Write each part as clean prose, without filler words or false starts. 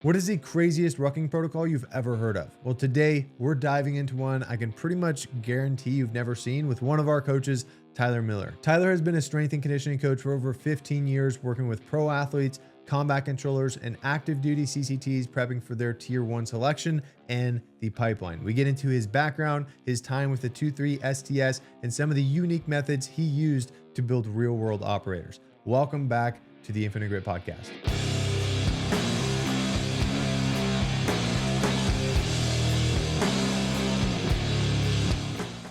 What is the craziest rucking protocol you've ever heard of? Well, today we're diving into one I can pretty much guarantee you've never seen with one of our coaches, Tyler Miller. Tyler has been a strength and conditioning coach for over 15 years, working with pro athletes, combat controllers, and active duty CCTs prepping for their tier 1 selection and the pipeline. We get into his background, his time with the 2-3 STS, and some of the unique methods he used to build real world operators. Welcome back to the Infinite Grit Podcast.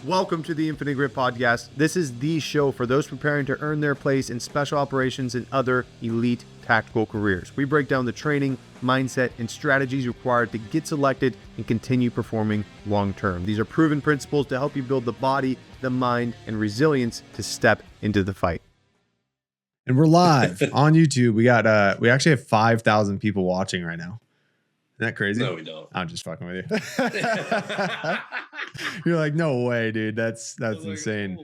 Welcome to the Infinite Grit Podcast. This is the show for those preparing to earn their place in special operations and other elite tactical careers. We break down the training, mindset, and strategies required to get selected and continue performing long term. These are proven principles to help you build the body, the mind, and resilience to step into the fight. And we're live on YouTube. We actually have 5,000 people watching right now. Isn't that crazy? No, we don't. I'm just fucking with you. You're like, no way, dude. That's insane.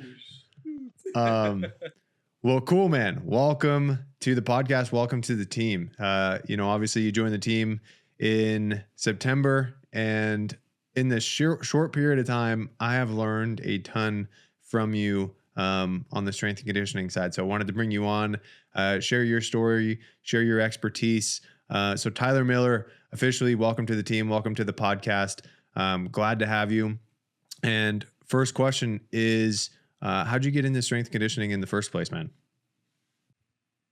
Well, cool, man. Welcome to the podcast. Welcome to the team. Obviously you joined the team in September, and in this short period of time, I have learned a ton from you on the strength and conditioning side. So I wanted to bring you on, share your story, share your expertise. So Tyler Miller, officially welcome to the team. Welcome to the podcast. Glad to have you. And first question is, how'd you get into strength conditioning in the first place, man?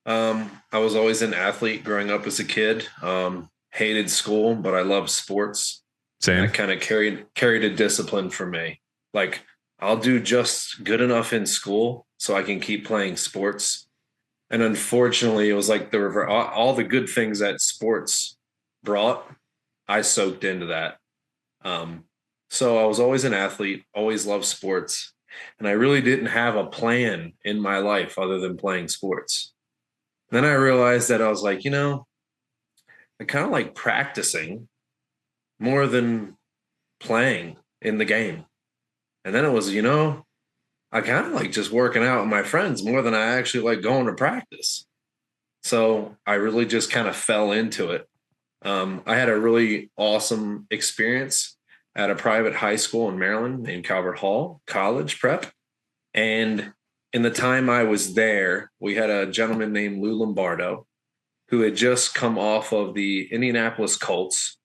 I was always an athlete growing up as a kid. Hated school, but I loved sports. Same. And I kind of carried a discipline for me. Like, I'll do just good enough in school so I can keep playing sports. And unfortunately, it was like all the good things that sports brought, I soaked into that. So I was always an athlete, always loved sports. And I really didn't have a plan in my life other than playing sports. Then I realized that I was like, I kind of like practicing more than playing in the game. And then it was, I kind of like just working out with my friends more than I actually like going to practice. So I really just kind of fell into it. I had a really awesome experience at a private high school in Maryland named Calvert Hall College Prep. And in the time I was there, we had a gentleman named Lou Lombardo who had just come off of the Indianapolis Colts,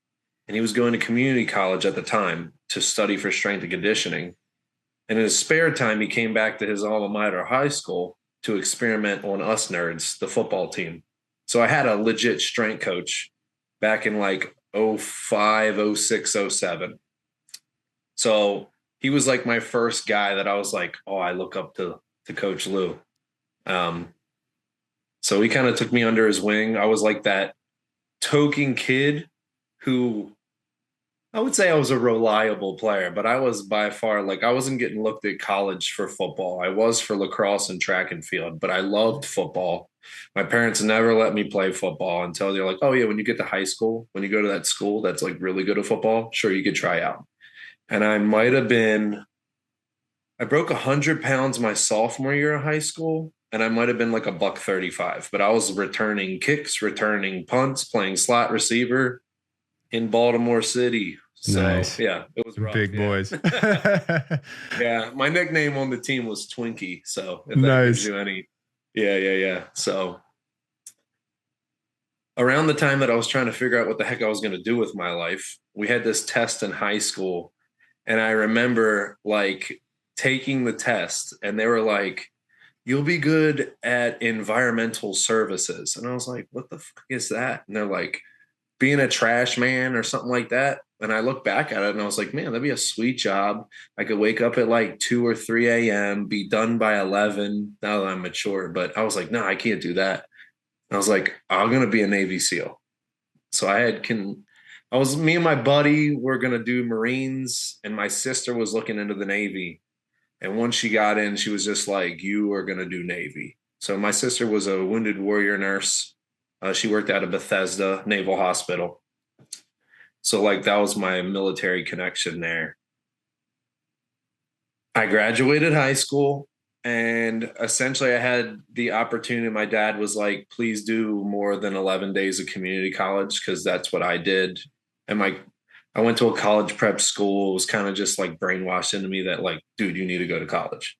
and he was going to community college at the time to study for strength and conditioning. And in his spare time, he came back to his alma mater high school to experiment on us nerds, the football team. So I had a legit strength coach back in like 05, 06, 07. So he was like my first guy that I was like, oh, I look up to Coach Lou. So he kind of took me under his wing. I was like that token kid who, I would say I was a reliable player, but I was by far I wasn't getting looked at college for football. I was for lacrosse and track and field, but I loved football. My parents never let me play football until they're like, oh yeah, when you get to high school, when you go to that school that's like really good at football, sure, you could try out. And I broke 100 pounds my sophomore year of high school, and I might have been like a $135, but I was returning kicks, returning punts, playing slot receiver in Baltimore City. So nice. Yeah, it was rough. Big boys. Yeah. My nickname on the team was Twinkie. So if that nice. gives you any. Yeah. So around the time that I was trying to figure out what the heck I was going to do with my life, we had this test in high school. And I remember like taking the test, and they were like, you'll be good at environmental services. And I was like, what the fuck is that? And they're like, being a trash man or something like that. And I look back at it and I was like, man, that'd be a sweet job. I could wake up at like 2 or 3 a.m., be done by 11 now that I'm mature. But I was like, no, I can't do that. And I was like, I'm going to be a Navy SEAL. So me and my buddy were going to do Marines, and my sister was looking into the Navy. And once she got in, she was just like, you are going to do Navy. So my sister was a wounded warrior nurse. She worked out of Bethesda Naval Hospital. So like that was my military connection there. I graduated high school. And essentially I had the opportunity. My dad was like, please do more than 11 days of community college, because that's what I did. And I went to a college prep school. It was kind of just like brainwashed into me that like, dude, you need to go to college,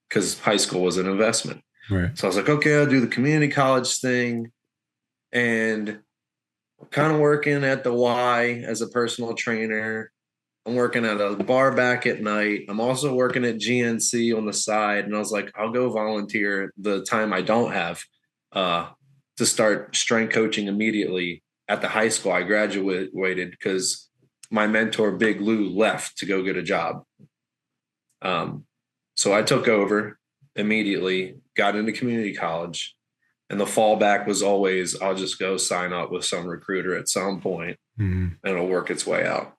because high school was an investment. Right. So I was like, okay, I'll do the community college thing. And kind of working at the Y as a personal trainer. I'm working at a bar back at night. I'm also working at GNC on the side. And I was like, I'll go volunteer the time I don't have to start strength coaching immediately at the high school I graduated, because my mentor, Big Lou, left to go get a job. So I took over immediately, got into community college. And the fallback was always, I'll just go sign up with some recruiter at some point, and it'll work its way out.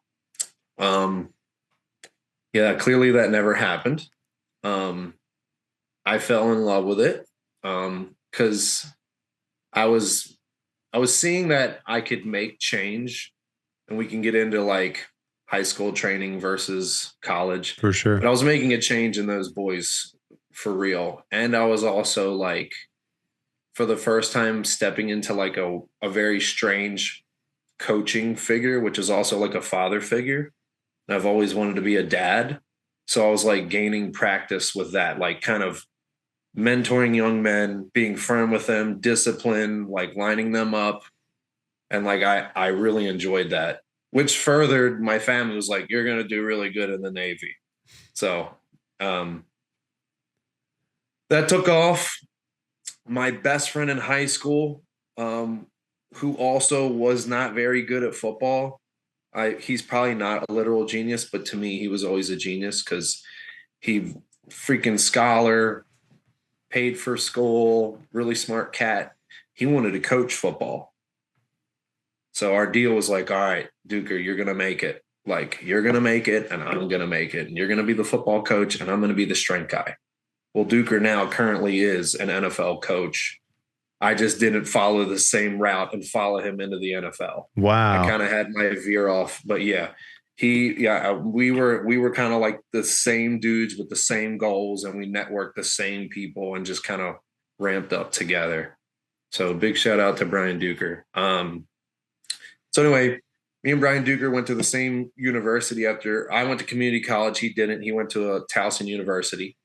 Yeah, clearly that never happened. I fell in love with it because I was seeing that I could make change, and we can get into like high school training versus college. For sure. But I was making a change in those boys for real. And I was also like, for the first time, stepping into like a very strange coaching figure, which is also like a father figure. And I've always wanted to be a dad. So I was like gaining practice with that, like kind of mentoring young men, being firm with them, discipline, like lining them up. And like, I really enjoyed that, which furthered my family was like, you're going to do really good in the Navy. So that took off. My best friend in high school, who also was not very good at football. He's probably not a literal genius, but to me, he was always a genius, because he freaking scholar, paid for school, really smart cat. He wanted to coach football. So our deal was like, all right, Duker, you're going to make it. Like, you're going to make it, and I'm going to make it. And you're going to be the football coach, and I'm going to be the strength guy. Well, Duker now currently is an NFL coach. I just didn't follow the same route and follow him into the NFL. Wow. I kind of had my veer off, but yeah, we were kind of like the same dudes with the same goals, and we networked the same people and just kind of ramped up together. So big shout out to Brian Duker. So anyway, me and Brian Duker went to the same university. After I went to community college, he didn't. He went to Towson University.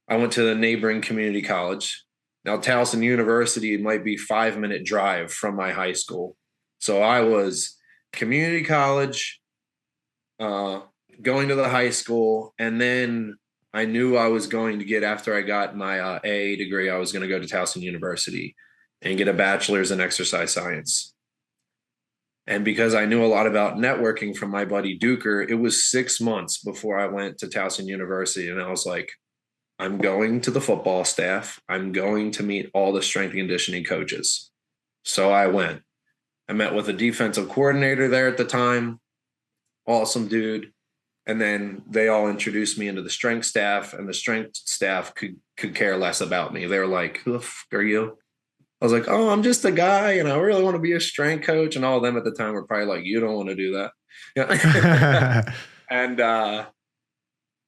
I went to the neighboring community college. Now, Towson University might be 5-minute drive from my high school. So I was community college, going to the high school, and then I knew I was going to get, after I got my AA degree, I was going to go to Towson University and get a bachelor's in exercise science. And because I knew a lot about networking from my buddy Duker, it was 6 months before I went to Towson University. And I was like, I'm going to the football staff. I'm going to meet all the strength and conditioning coaches. So I went. I met with a defensive coordinator there at the time. Awesome dude. And then they all introduced me into the strength staff, and the strength staff could care less about me. They were like, who the fuck are you? I was like, oh, I'm just a guy, and I really want to be a strength coach. And all of them at the time were probably like, you don't want to do that. Yeah. And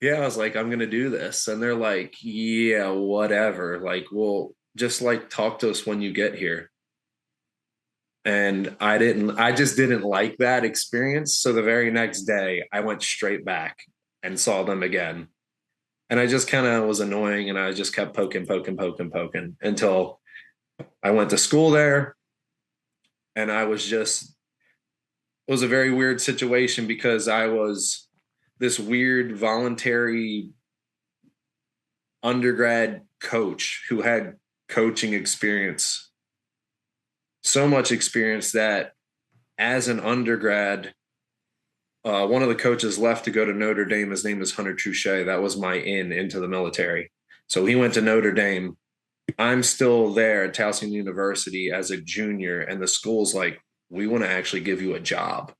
yeah, I was like, I'm going to do this. And they're like, yeah, whatever. Like, well, just like talk to us when you get here. And I just didn't like that experience. So the very next day I went straight back and saw them again. And I just kind of was annoying, and I just kept poking until I went to school there. And it was a very weird situation, because I was this weird voluntary undergrad coach who had coaching experience. So much experience that as an undergrad, one of the coaches left to go to Notre Dame. His name is Hunter Trouchet. That was my into the military. So he went to Notre Dame. I'm still there at Towson University as a junior, and the school's like, we want to actually give you a job.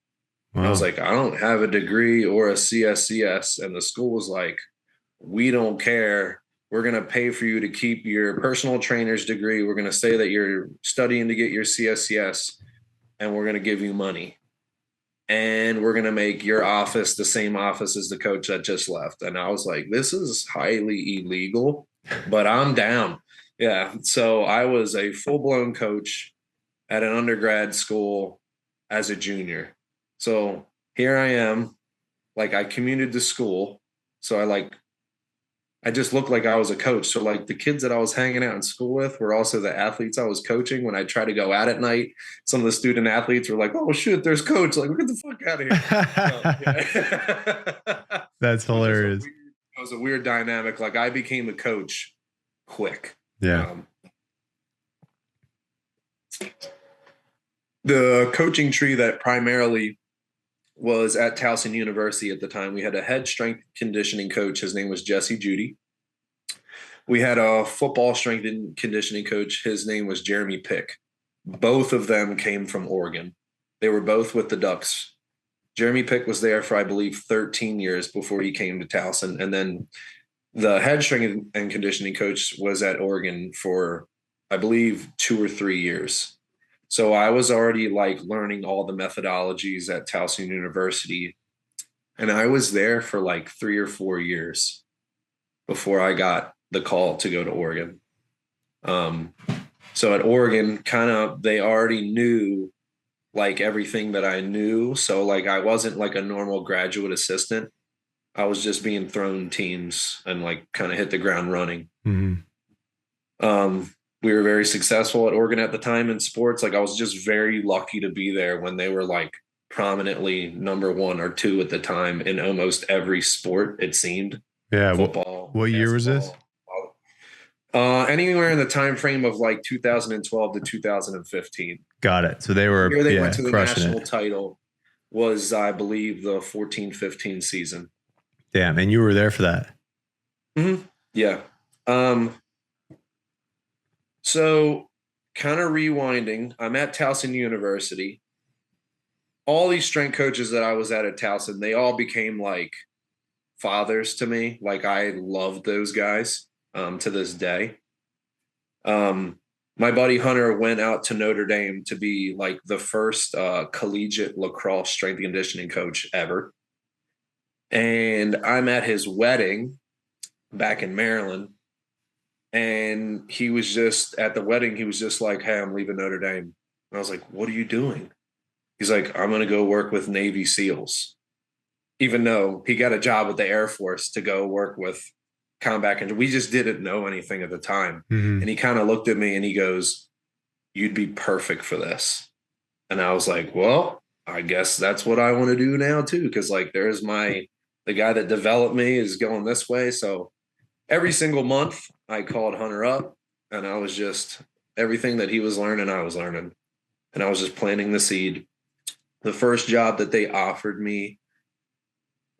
Wow. I was like, I don't have a degree or a CSCS. And the school was like, we don't care. We're going to pay for you to keep your personal trainer's degree. We're going to say that you're studying to get your CSCS, and we're going to give you money. And we're going to make your office the same office as the coach that just left. And I was like, this is highly illegal. but I'm down. Yeah. So I was a full blown coach at an undergrad school as a junior. So here I am, like I commuted to school. So I just looked like I was a coach. So like the kids that I was hanging out in school with were also the athletes I was coaching. When I tried to go out at night, some of the student athletes were like, "Oh shit, there's coach!" Like, get the fuck out of here. So, yeah. That's hilarious. It was a weird dynamic. Like I became a coach quick. Yeah. The coaching tree that primarily was at Towson University at the time. We had a head strength conditioning coach. His name was Jesse Judy. We had a football strength and conditioning coach. His name was Jeremy Pick. Both of them came from Oregon. They were both with the Ducks. Jeremy Pick was there for, I believe, 13 years before he came to Towson. And then the head strength and conditioning coach was at Oregon for, I believe, 2 or 3 years. So I was already like learning all the methodologies at Towson University. And I was there for like 3 or 4 years before I got the call to go to Oregon. So at Oregon, kind of, they already knew like everything that I knew. So like I wasn't like a normal graduate assistant. I was just being thrown teams and like kind of hit the ground running. We were very successful at Oregon at the time in sports. Like I was just very lucky to be there when they were like prominently number 1 or 2 at the time in almost every sport, it seemed. Yeah. Football. What year was this? Anywhere in the time frame of like 2012 to 2015. Got it. So they were the year they went to the national title was, I believe, the 14-15 season. Damn, and you were there for that. Mm-hmm. Yeah. So kind of rewinding, I'm at Towson University. All these strength coaches that I was at Towson, they all became like fathers to me. Like I loved those guys to this day. My buddy Hunter went out to Notre Dame to be like the first collegiate lacrosse strength and conditioning coach ever. And I'm at his wedding back in Maryland. And he was just at the wedding. He was just like, "Hey, I'm leaving Notre Dame." And I was like, "What are you doing?" He's like, "I'm going to go work with Navy SEALs." Even though he got a job with the Air Force to go work with combat control. We just didn't know anything at the time. And he kind of looked at me and he goes, "You'd be perfect for this." And I was like, "Well, I guess that's what I want to do now too." Cause like there's the guy that developed me is going this way. So every single month I called Hunter up and I was just everything that he was learning, I was learning. And I was just planting the seed. The first job that they offered me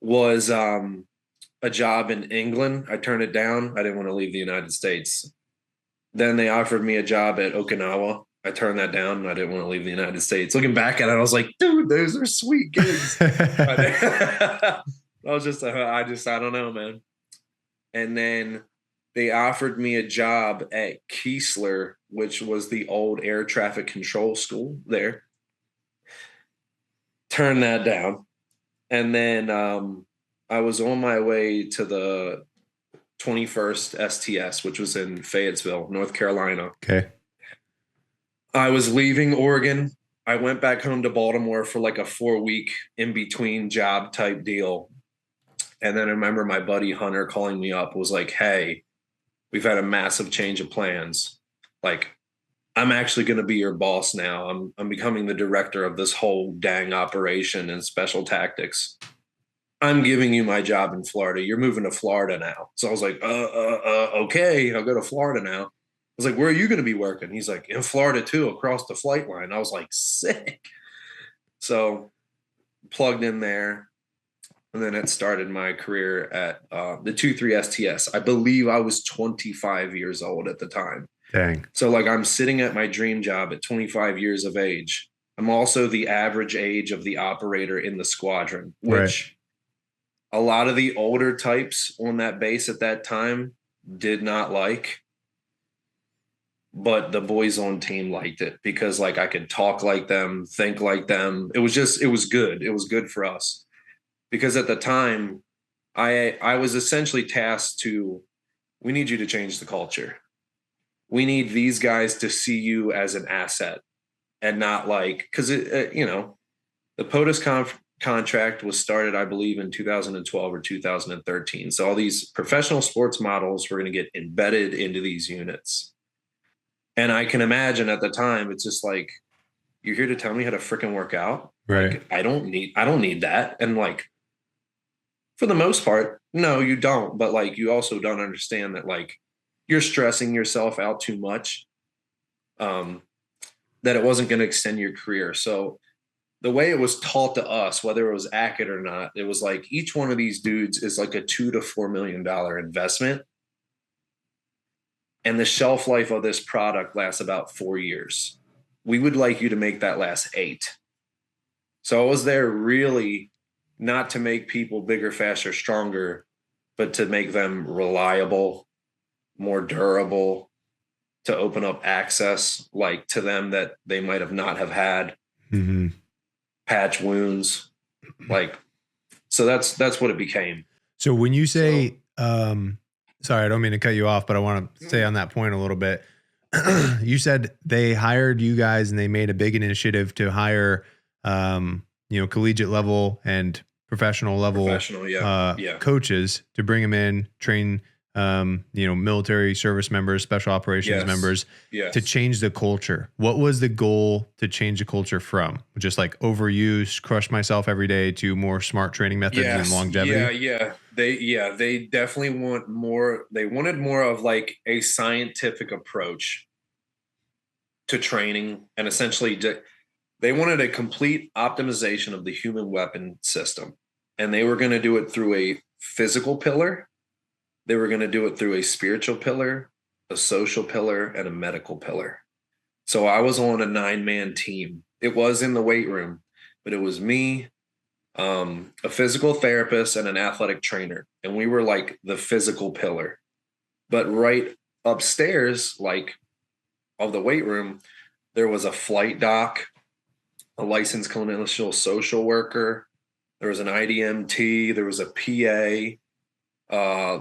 was a job in England. I turned it down. I didn't want to leave the United States. Then they offered me a job at Okinawa. I turned that down. I didn't want to leave the United States. Looking back at it, I was like, dude, those are sweet gigs. I don't know, man. And then they offered me a job at Keesler, which was the old air traffic control school there. Turned that down. And then I was on my way to the 21st STS, which was in Fayetteville, North Carolina. Okay. I was leaving Oregon. I went back home to Baltimore for like a 4-week in-between job type deal. And then I remember my buddy Hunter calling me up, was like, "Hey, we've had a massive change of plans. Like, I'm actually going to be your boss now. I'm becoming the director of this whole dang operation and special tactics. I'm giving you my job in Florida. You're moving to Florida now." So I was like, okay, I'll go to Florida now. I was like, "Where are you going to be working?" He's like, "In Florida too, across the flight line." I was like, sick. So plugged in there. And then it started my career at the 2-3 STS. I believe I was 25 years old at the time. Dang. So like I'm sitting at my dream job at 25 years of age. I'm also the average age of the operator in the squadron, which a lot of the older types on that base at that time did not like. But the boys on team liked it because like I could talk like them, think like them. It was good. It was good for us. Because at the time, I was essentially tasked to we need you to change the culture. We need these guys to see you as an asset and not like, because the POTUS contract was started, I believe, in 2012 or 2013. So all these professional sports models were going to get embedded into these units. And I can imagine at the time, it's just like, you're here to tell me how to freaking work out. Right. Like, I don't need that. And like, for the most part, no, you don't. But like, you also don't understand that like you're stressing yourself out too much, that it wasn't going to extend your career. So the way it was taught to us, whether it was accurate or not, it was like each one of these dudes is like a $2 to $4 million investment. And the shelf life of this product lasts about 4 years. We would like you to make that last 8. So I was there really not to make people bigger, faster, stronger, but to make them reliable, more durable, to open up access like to them that they might have not have had. Mm-hmm. Patch wounds, like, so that's what it became. So when you say, sorry, I don't mean to cut you off, but I want to stay on that point a little bit. You said they hired you guys and they made a big initiative to hire, collegiate level and professional level coaches to bring them in, train, military service members, special operations members to change the culture. What was the goal to change the culture from? Just like overuse, crush myself every day, to more smart training methods and longevity? They definitely want more. They wanted more of like a scientific approach to training, and essentially they wanted a complete optimization of the human weapon system. And they were going to do it through a physical pillar. They were going to do it through a spiritual pillar, a social pillar, and a medical pillar. So I was on a 9-man team. It was in the weight room, but it was me, a physical therapist, and an athletic trainer. And we were like the physical pillar. But right upstairs, like of the weight room, there was a flight doc, a licensed clinical social worker. There was an IDMT. There was a PA.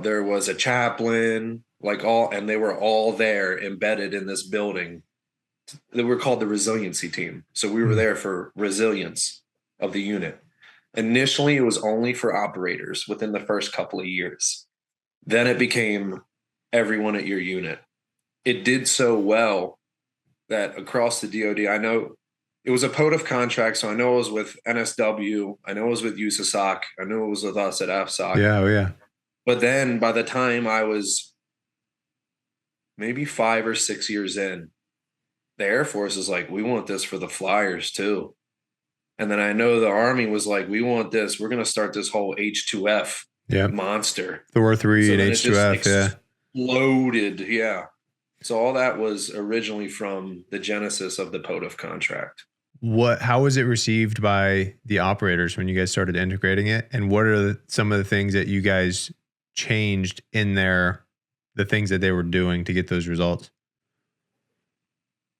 There was a chaplain, and they were all there embedded in this building. They were called the resiliency team. So we were there for resilience of the unit. Initially, it was only for operators within the first couple of years. Then it became everyone at your unit. It did so well that across the DoD, I know it was a POTUS contract, so I know it was with NSW. I know it was with USASOC. I know it was with us at AFSOC. Yeah. But then by the time I was maybe 5 or 6 years in, the Air Force is like, we want this for the flyers too. And then I know the Army was like, we want this. We're going to start this whole H2F monster. Thor 3 and H2F, exploded. Yeah. So all that was originally from the genesis of the POTUS contract. How was it received by the operators when you guys started integrating it? And what are some of the things that you guys changed in the things that they were doing to get those results?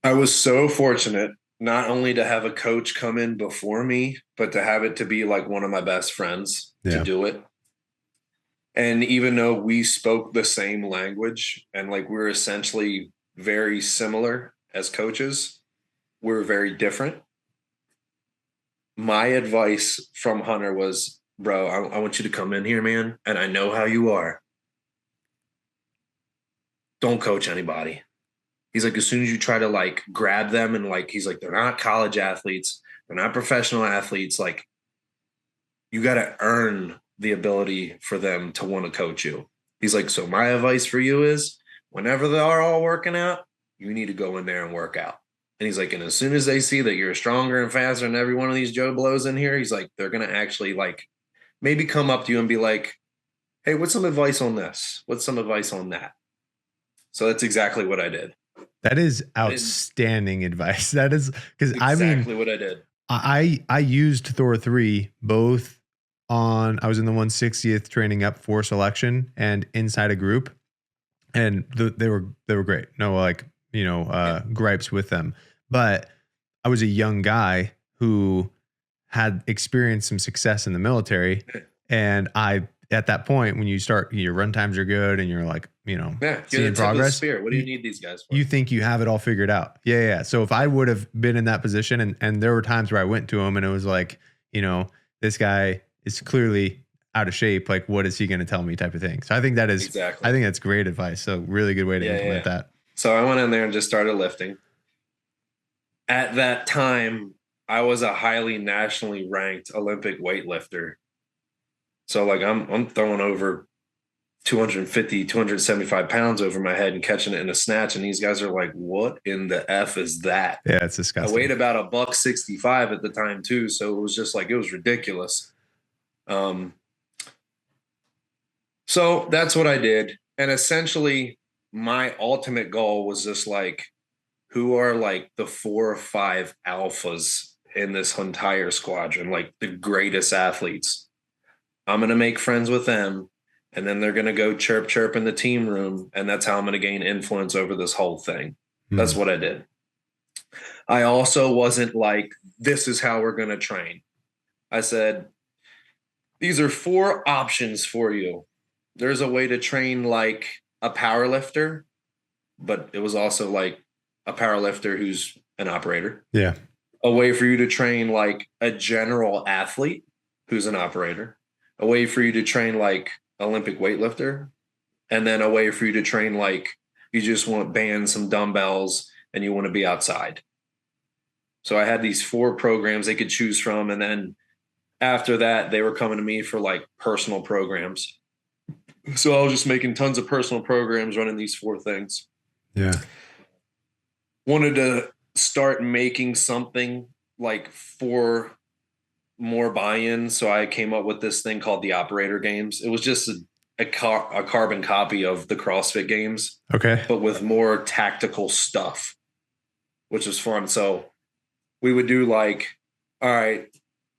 I was so fortunate not only to have a coach come in before me, but to have it to be like one of my best friends to do it. And even though we spoke the same language and like we're essentially very similar as coaches, we're very different. My advice from Hunter was, bro, I want you to come in here, man. And I know how you are. Don't coach anybody. He's like, as soon as you try to like grab them and like, he's like, they're not college athletes. They're not professional athletes. Like, you got to earn the ability for them to want to coach you. He's like, so my advice for you is whenever they are all working out, you need to go in there and work out. And he's like, and as soon as they see that you're stronger and faster than every one of these Joe Blows in here, he's like, they're going to actually like maybe come up to you and be like, hey, what's some advice on this? What's some advice on that? So that's exactly what I did. That is outstanding advice. That is because exactly what I did. I used Thor 3 both I was in the 160th training up for selection and inside a group, and they were great. No, gripes with them. But I was a young guy who had experienced some success in the military, and I at that point, when you start, your run times are good and you're like, Yeah, you're seeing the tip of the progress. spear. What do you need these guys for? You think you have it all figured out. Yeah. So if I would have been in that position, and there were times where I went to him and it was like, this guy is clearly out of shape. Like, what is he going to tell me, type of thing. So I think Exactly. I think that's great advice. So really good way to implement that. So I went in there and just started lifting. At that time, I was a highly nationally ranked Olympic weightlifter. So like I'm throwing over 250, 275 pounds over my head and catching it in a snatch. And these guys are like, what in the F is that? Yeah, it's disgusting. I weighed about $165 at the time too. So it was just like, it was ridiculous. So that's what I did. And essentially my ultimate goal was just like, who are like the 4 or 5 alphas in this entire squadron, like the greatest athletes. I'm going to make friends with them, and then they're going to go chirp in the team room, and that's how I'm going to gain influence over this whole thing. That's what I did. I also wasn't like, this is how we're going to train. I said, these are 4 options for you. There's a way to train like a power lifter, but it was also like a power lifter who's an operator. Yeah. A way for you to train like a general athlete who's an operator. A way for you to train like Olympic weightlifter. And then a way for you to train like you just want bands, some dumbbells, and you want to be outside. So I had these 4 programs they could choose from. And then after that, they were coming to me for like personal programs. So I was just making tons of personal programs running these 4 things. Yeah. Wanted to start making something like for more buy-in. So I came up with this thing called the Operator Games. It was just a carbon copy of the CrossFit Games. Okay. But with more tactical stuff, which was fun. So we would do like, all right,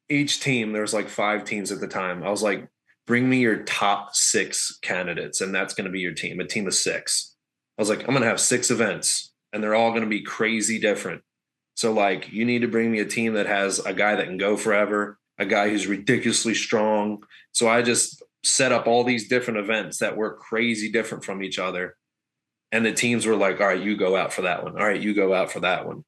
each team, there's like 5 teams at the time. I was like, bring me your top 6 candidates, and that's going to be your team, a team of 6. I was like, I'm going to have 6 events, and they're all going to be crazy different. So like, you need to bring me a team that has a guy that can go forever, a guy who's ridiculously strong. So I just set up all these different events that were crazy different from each other. And the teams were like, all right, you go out for that one. All right, you go out for that one.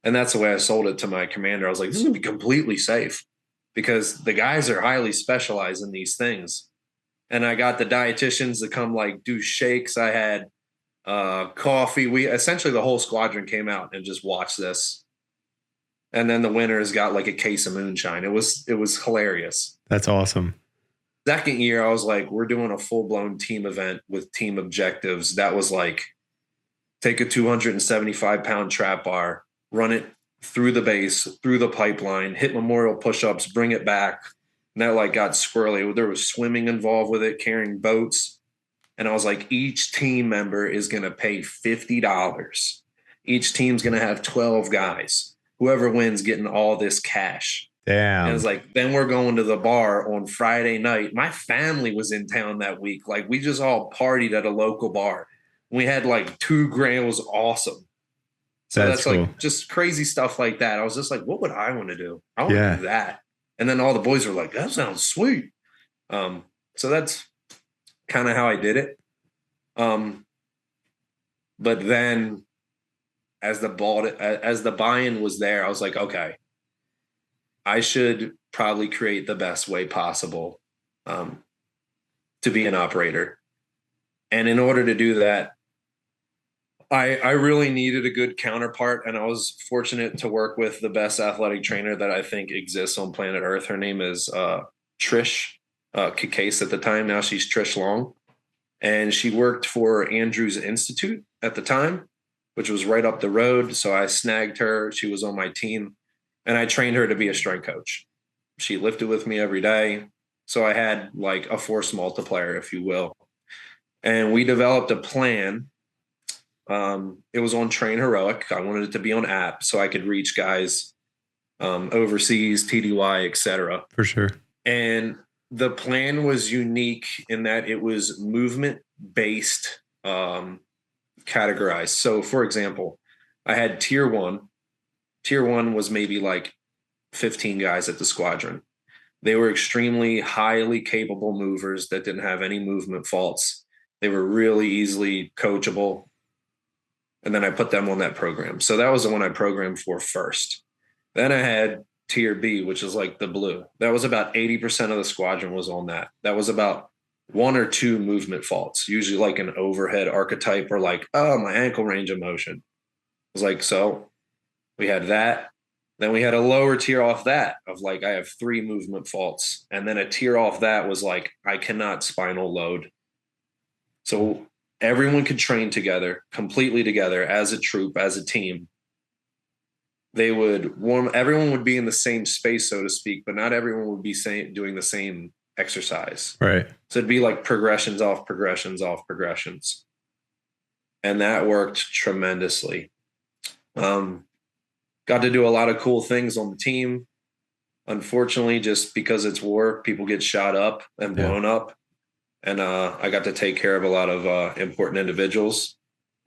And that's the way I sold it to my commander. I was like, this is going to be completely safe because the guys are highly specialized in these things. And I got the dietitians to come like do shakes. I had coffee. We essentially, the whole squadron came out and just watched this. And then the winners got like a case of moonshine. It was hilarious. That's awesome. Second year, I was like, we're doing a full-blown team event with team objectives. That was like, take a 275-pound trap bar, run it through the base, through the pipeline, hit memorial push-ups, bring it back. And that like got squirrely. There was swimming involved with it, carrying boats. And I was like, each team member is going to pay $50. Each team's going to have 12 guys. Whoever wins getting all this cash. Damn. And it's like, then we're going to the bar on Friday night. My family was in town that week. Like, we just all partied at a local bar. We had like $2,000. It was awesome. So that's cool. like just crazy stuff like that. I was just like, what would I want to do? I want to do that. And then all the boys were like, that sounds sweet. So that's kind of how I did it. But then as the buy-in was there, I was like, okay, I should probably create the best way possible to be an operator. And in order to do that, I really needed a good counterpart. And I was fortunate to work with the best athletic trainer that I think exists on planet Earth. Her name is Trish Kikase at the time. Now she's Trish Long. And she worked for Andrews Institute at the time, which was right up the road. So I snagged her. She was on my team. And I trained her to be a strength coach. She lifted with me every day. So I had like a force multiplier, if you will. And we developed a plan. It was on Train Heroic. I wanted it to be on app so I could reach guys overseas, TDY, etc. For sure. And the plan was unique in that it was movement-based categorized. So, for example, I had tier 1. Tier 1 was maybe like 15 guys at the squadron. They were extremely highly capable movers that didn't have any movement faults. They were really easily coachable. And then I put them on that program. So that was the one I programmed for first. Then I had tier B, which is like the blue. That was about 80% of the squadron was on that. That was about 1 or 2 movement faults, usually like an overhead archetype or like, oh, my ankle range of motion. It was like, so we had that. Then we had a lower tier off that of like, I have 3 movement faults. And then a tier off that was like, I cannot spinal load. So everyone could train together, completely together as a troop, as a team. They would everyone would be in the same space, so to speak, but not everyone would be doing the same exercise. Right. So it'd be like progressions off progressions off progressions. And that worked tremendously. Got to do a lot of cool things on the team. Unfortunately, just because it's war, people get shot up and blown up. And I got to take care of a lot of important individuals.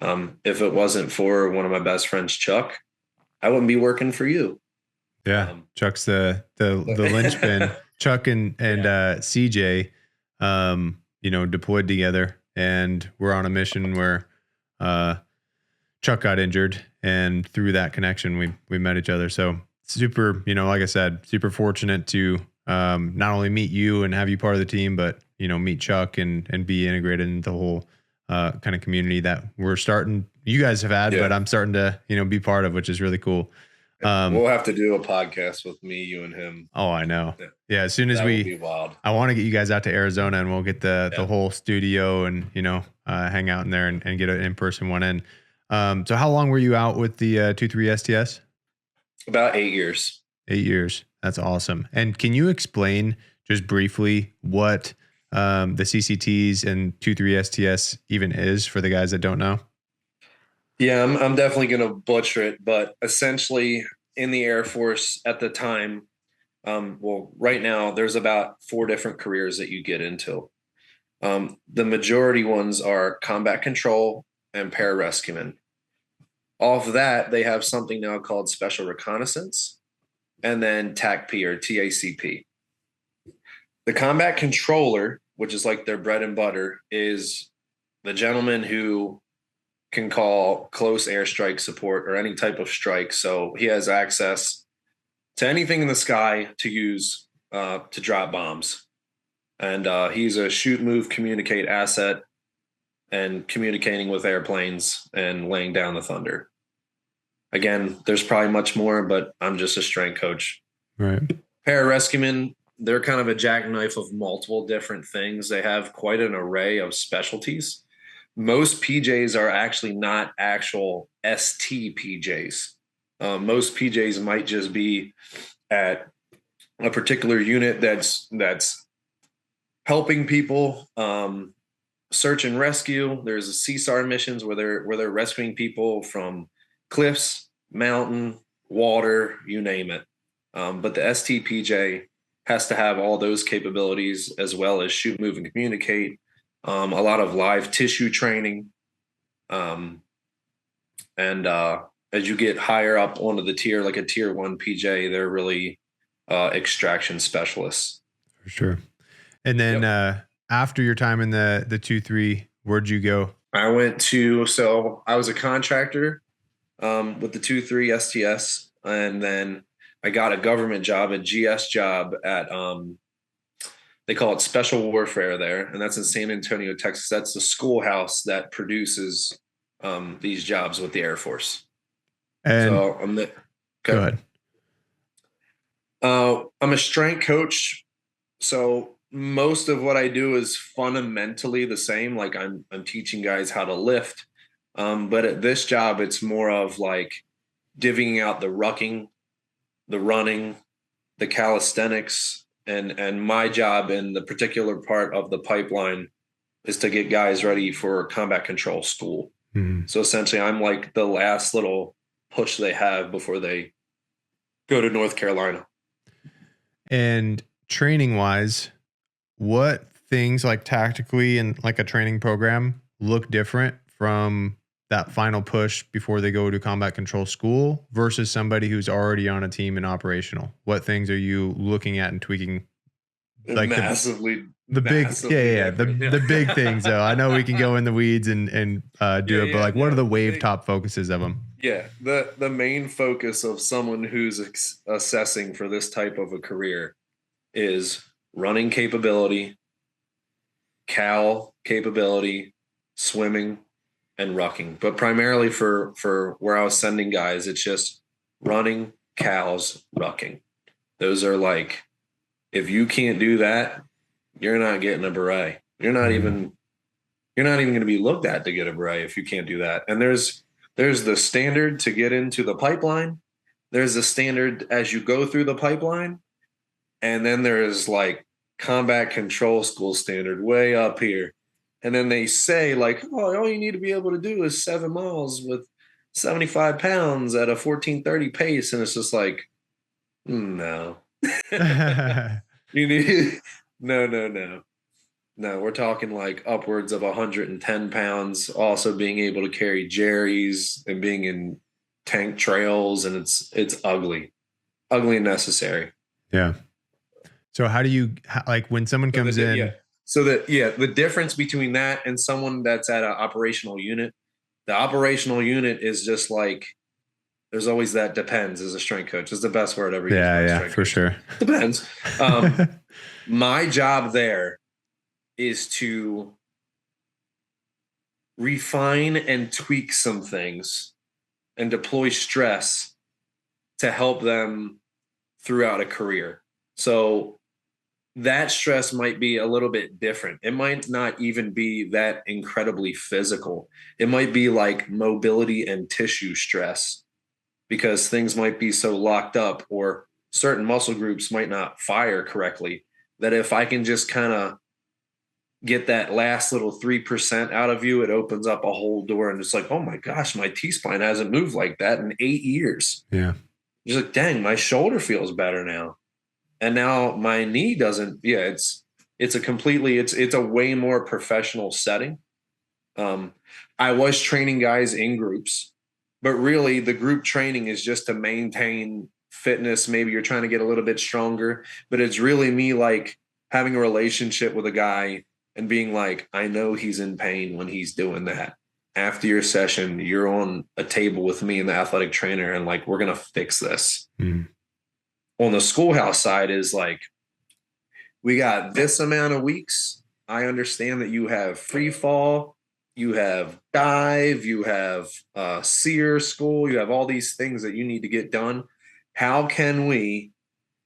If it wasn't for one of my best friends, Chuck, I wouldn't be working for you. Yeah, Chuck's the linchpin. Chuck and CJ, deployed together, and we're on a mission where Chuck got injured, and through that connection, we met each other. So super, like I said, super fortunate to not only meet you and have you part of the team, but meet Chuck and be integrated into the whole kind of community that you guys have had, but I'm starting to, be part of, which is really cool. We'll have to do a podcast with me, you and him. Oh, I know. Yeah. As soon as I want to get you guys out to Arizona, and we'll get the whole studio and, hang out in there and get an in-person one in. So how long were you out with the 2-3 STS? About 8 years. 8 years. That's awesome. And can you explain just briefly what the CCTs and 2-3 STS even is for the guys that don't know? Yeah, I'm definitely going to butcher it, but essentially in the Air Force at the time, right now there's about 4 different careers that you get into. The majority ones are combat control and pararescueman. Off that, they have something now called special reconnaissance, and then TACP or TACP. The combat controller, which is like their bread and butter, is the gentleman who can call close airstrike support or any type of strike. So he has access to anything in the sky to use to drop bombs. And he's a shoot, move, communicate asset and communicating with airplanes and laying down the thunder. Again, there's probably much more, but I'm just a strength coach. Right. Pararescuemen, they're kind of a jackknife of multiple different things. They have quite an array of specialties. Most PJs are actually not actual ST PJs. Most PJs might just be at a particular unit that's helping people search and rescue. There's a CSAR missions where they're rescuing people from cliffs, mountain, water, you name it. But the STPJ has to have all those capabilities as well as shoot, move, and communicate. A lot of live tissue training. And as you get higher up onto the tier, like a tier 1 PJ, they're really extraction specialists. For sure. And then after your time in the 2-3, where'd you go? I was a contractor with the 2-3 STS, and then I got a government job, a GS job at they call it Special Warfare there, and that's in San Antonio, Texas. That's the schoolhouse that produces these jobs with the Air Force. And so go ahead. I'm a strength coach, so most of what I do is fundamentally the same. Like I'm teaching guys how to lift. But at this job, it's more of like divvying out the rucking, the running, the calisthenics, and my job in the particular part of the pipeline is to get guys ready for combat control school. Mm-hmm. So essentially, I'm like the last little push they have before they go to North Carolina. And training wise, what things like tactically and like a training program look different from that final push before they go to combat control school versus somebody who's already on a team and operational? What things are you looking at and tweaking like massively the big, different. the big things though. I know we can go in the weeds and do it, but like, what are the wave top focuses of them? Yeah, the main focus of someone who's assessing for this type of a career is running capability, cal capability, swimming, and rucking. But primarily for where I was sending guys, it's just running, cals, rucking. Those are like, if you can't do that, you're not getting a beret. You're not even going to be looked at to get a beret if you can't do that. And there's the standard to get into the pipeline. There's the standard as you go through the pipeline. And then there's like combat control school standard way up here. And then they say like, oh, all you need to be able to do is 7 miles with 75 pounds at a 14:30 pace. And it's just like, no. You need no. We're talking like upwards of 110 pounds, also being able to carry jerrys and being in tank trails, and it's ugly and necessary. Yeah. So how do you like when someone comes in? Yeah. So the difference between that and someone that's at an operational unit, the operational unit is just like, there's always that depends as a strength coach. Is the best word ever used. Yeah, for sure. Depends. My job there is to refine and tweak some things and deploy stress to help them throughout a career. So that stress might be a little bit different. It might not even be that incredibly physical. It might be like mobility and tissue stress, because things might be so locked up or certain muscle groups might not fire correctly, that if I can just kind of get that last little 3% out of you, it opens up a whole door. And it's like, oh my gosh, my T-spine hasn't moved like that in 8 years. Yeah. You're like, dang, my shoulder feels better now. And now my knee doesn't. Yeah, it's a way more professional setting. I was training guys in groups, but really the group training is just to maintain fitness. Maybe you're trying to get a little bit stronger, but it's really me like having a relationship with a guy and being like, I know he's in pain when he's doing that. After your session, you're on a table with me and the athletic trainer, and like, we're going to fix this. On the schoolhouse side is like, we got this amount of weeks. I understand that you have free fall, you have dive, you have SEER school, you have all these things that you need to get done. How can we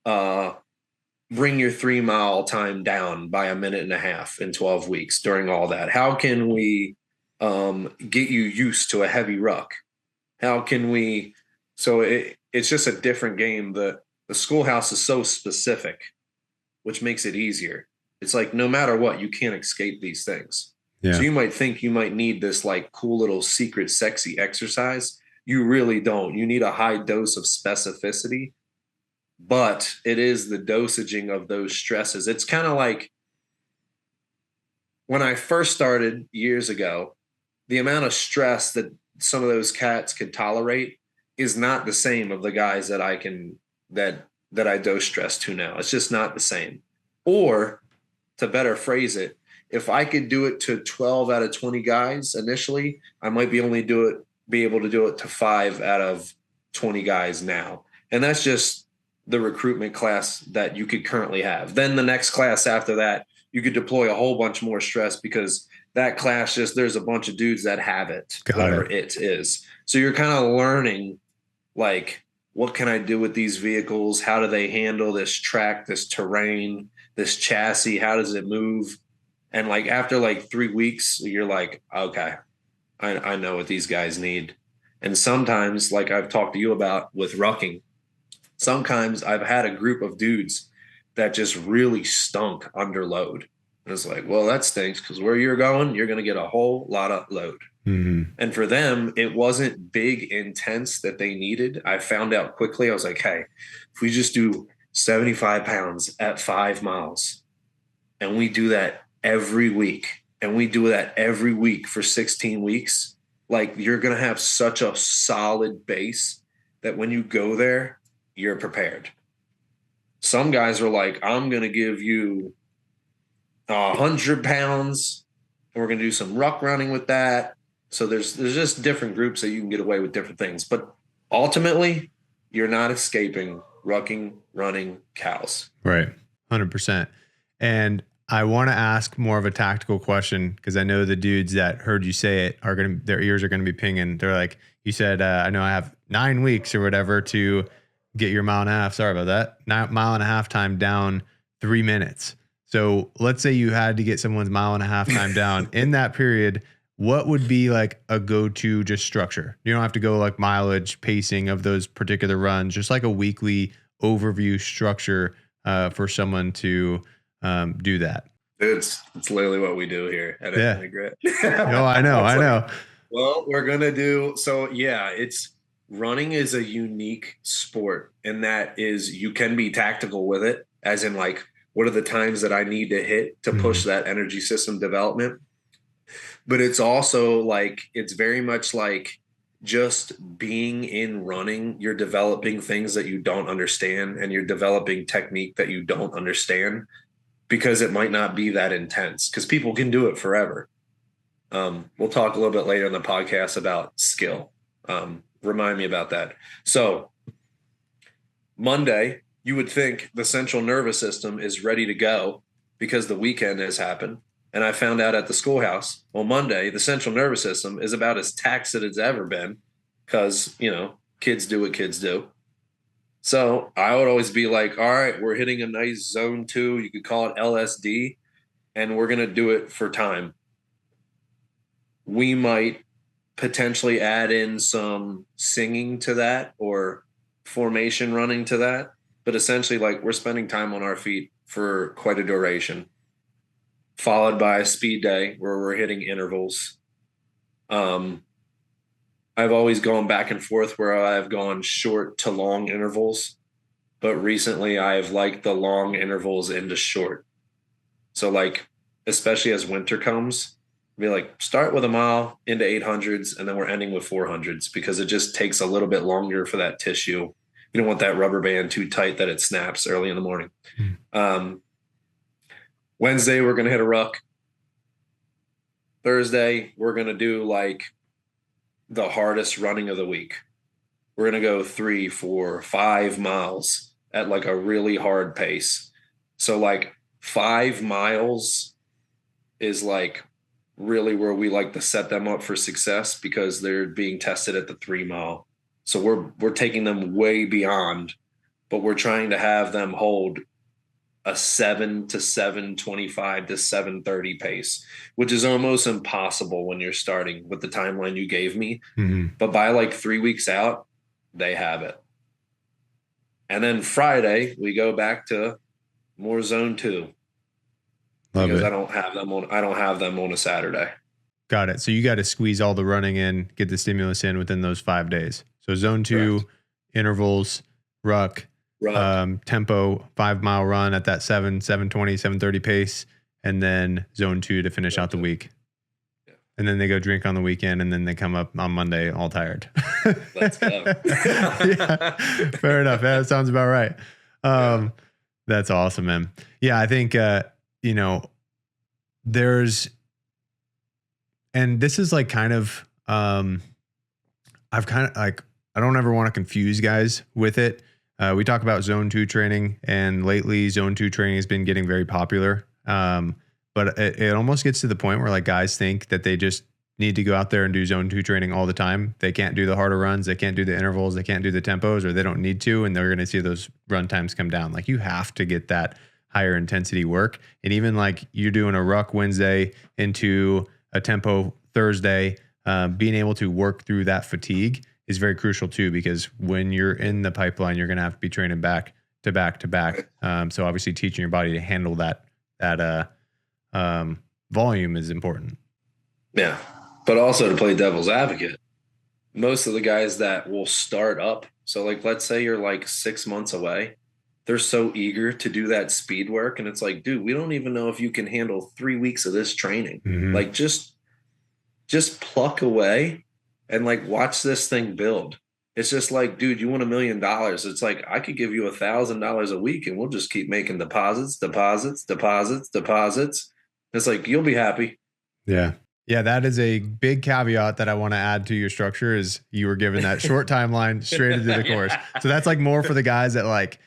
bring your 3 mile time down by 1.5 minutes in 12 weeks during all that? How can we get you used to a heavy ruck? How can we? So it's just a different game. The schoolhouse is so specific, which makes it easier. It's like, no matter what, you can't escape these things. Yeah. So you might think you might need this like cool little secret sexy exercise. You really don't. You need a high dose of specificity, but it is the dosaging of those stresses. It's kind of like when I first started years ago, the amount of stress that some of those cats could tolerate is not the same of the guys that I can that I dose stress to now. It's just not the same. Or to better phrase it, if I could do it to 12 out of 20 guys initially, I might be able to do it to 5 out of 20 guys now. And that's just the recruitment class that you could currently have. Then the next class after that, you could deploy a whole bunch more stress, because that class there's a bunch of dudes that have it, whatever it is. So you're kind of learning, like, what can I do with these vehicles? How do they handle this track, this terrain, this chassis? How does it move? And like after like 3 weeks, you're like, okay, I know what these guys need. And sometimes, like I've talked to you about with rucking, sometimes I've had a group of dudes that just really stunk under load. And it's like, well, that stinks, because where you're going, you're going to get a whole lot of load. Mm-hmm. And for them, it wasn't big, intense that they needed. I found out quickly. I was like, hey, if we just do 75 pounds at 5 miles, and we do that every week, and we do that every week for 16 weeks, like, you're going to have such a solid base that when you go there, you're prepared. Some guys are like, I'm going to give you 100 pounds and we're going to do some ruck running with that. So there's just different groups that you can get away with different things. But ultimately, you're not escaping rucking, running, cows. Right. 100%. And I want to ask more of a tactical question because I know the dudes that heard you say it are going to, their ears are going to be pinging. They're like, you said, I know I have 9 weeks or whatever to get your mile and a half. Sorry about that. Mile and a half time down 3 minutes. So let's say you had to get someone's mile and a half time down in that period. What would be like a go-to just structure? You don't have to go like mileage pacing of those particular runs, just like a weekly overview structure for someone to do that. It's literally what we do here at Grit. No, I know. Well, we're gonna do so. Yeah, it's running is a unique sport, and that is you can be tactical with it, as in like what are the times that I need to hit to push that energy system development. But it's also like it's very much like just being in running, you're developing things that you don't understand, and you're developing technique that you don't understand because it might not be that intense because people can do it forever. We'll talk a little bit later in the podcast about skill. Remind me about that. So Monday, you would think the central nervous system is ready to go because the weekend has happened. And I found out at the schoolhouse on Monday, the central nervous system is about as taxed as it's ever been because, kids do what kids do. So I would always be like, all right, we're hitting a nice zone 2. You could call it LSD, and we're going to do it for time. We might potentially add in some singing to that or formation running to that. But essentially, like we're spending time on our feet for quite a duration, followed by a speed day where we're hitting intervals. I've always gone back and forth where I've gone short to long intervals, but recently I've liked the long intervals into short. So like, especially as winter comes, be like, start with a mile into 800s, and then we're ending with 400s because it just takes a little bit longer for that tissue. You don't want that rubber band too tight that it snaps early in the morning. Wednesday, we're going to hit a ruck. Thursday, we're going to do like the hardest running of the week. We're going to go 3, 4, 5 miles at like a really hard pace. So like 5 miles is like really where we like to set them up for success because they're being tested at the 3 mile. So we're taking them way beyond, but we're trying to have them hold a 7 to 7:25 to 7:30 pace, which is almost impossible when you're starting with the timeline you gave me. But by like 3 weeks out, they have it. And then Friday, we go back to more zone 2. Because I don't have them on a Saturday. Got it. So you got to squeeze all the running in, get the stimulus in within those 5 days. So zone 2, correct. Intervals, ruck. Tempo 5 mile run at that 7:20, 7:30 pace, and then zone 2 to finish out the week. Yeah. And then they go drink on the weekend, and then they come up on Monday all tired. Let's go. Yeah, fair enough. Yeah, that sounds about right. That's awesome, man. Yeah, I think there's, and this is like kind of I've kind of like I don't ever want to confuse guys with it. We talk about zone 2 training, and lately zone 2 training has been getting very popular. But it almost gets to the point where like guys think that they just need to go out there and do zone 2 training all the time. They can't do the harder runs. They can't do the intervals. They can't do the tempos, or they don't need to. And they're going to see those run times come down. Like you have to get that higher intensity work. And even like you're doing a ruck Wednesday into a tempo Thursday, being able to work through that fatigue is very crucial too, because when you're in the pipeline, you're going to have to be training back to back to back. So obviously teaching your body to handle that volume is important. Yeah. But also to play devil's advocate, most of the guys that will start up. So like, let's say you're like 6 months away. They're so eager to do that speed work. And it's like, dude, we don't even know if you can handle 3 weeks of this training. Like just pluck away and like watch this thing build. It's just like, dude, you want $1 million. It's like, I could give you $1,000 a week and we'll just keep making deposits, deposits, deposits, deposits. It's like, you'll be happy. Yeah. Yeah. That is a big caveat that I want to add to your structure is you were given that short timeline straight into the course. So that's like more for the guys that like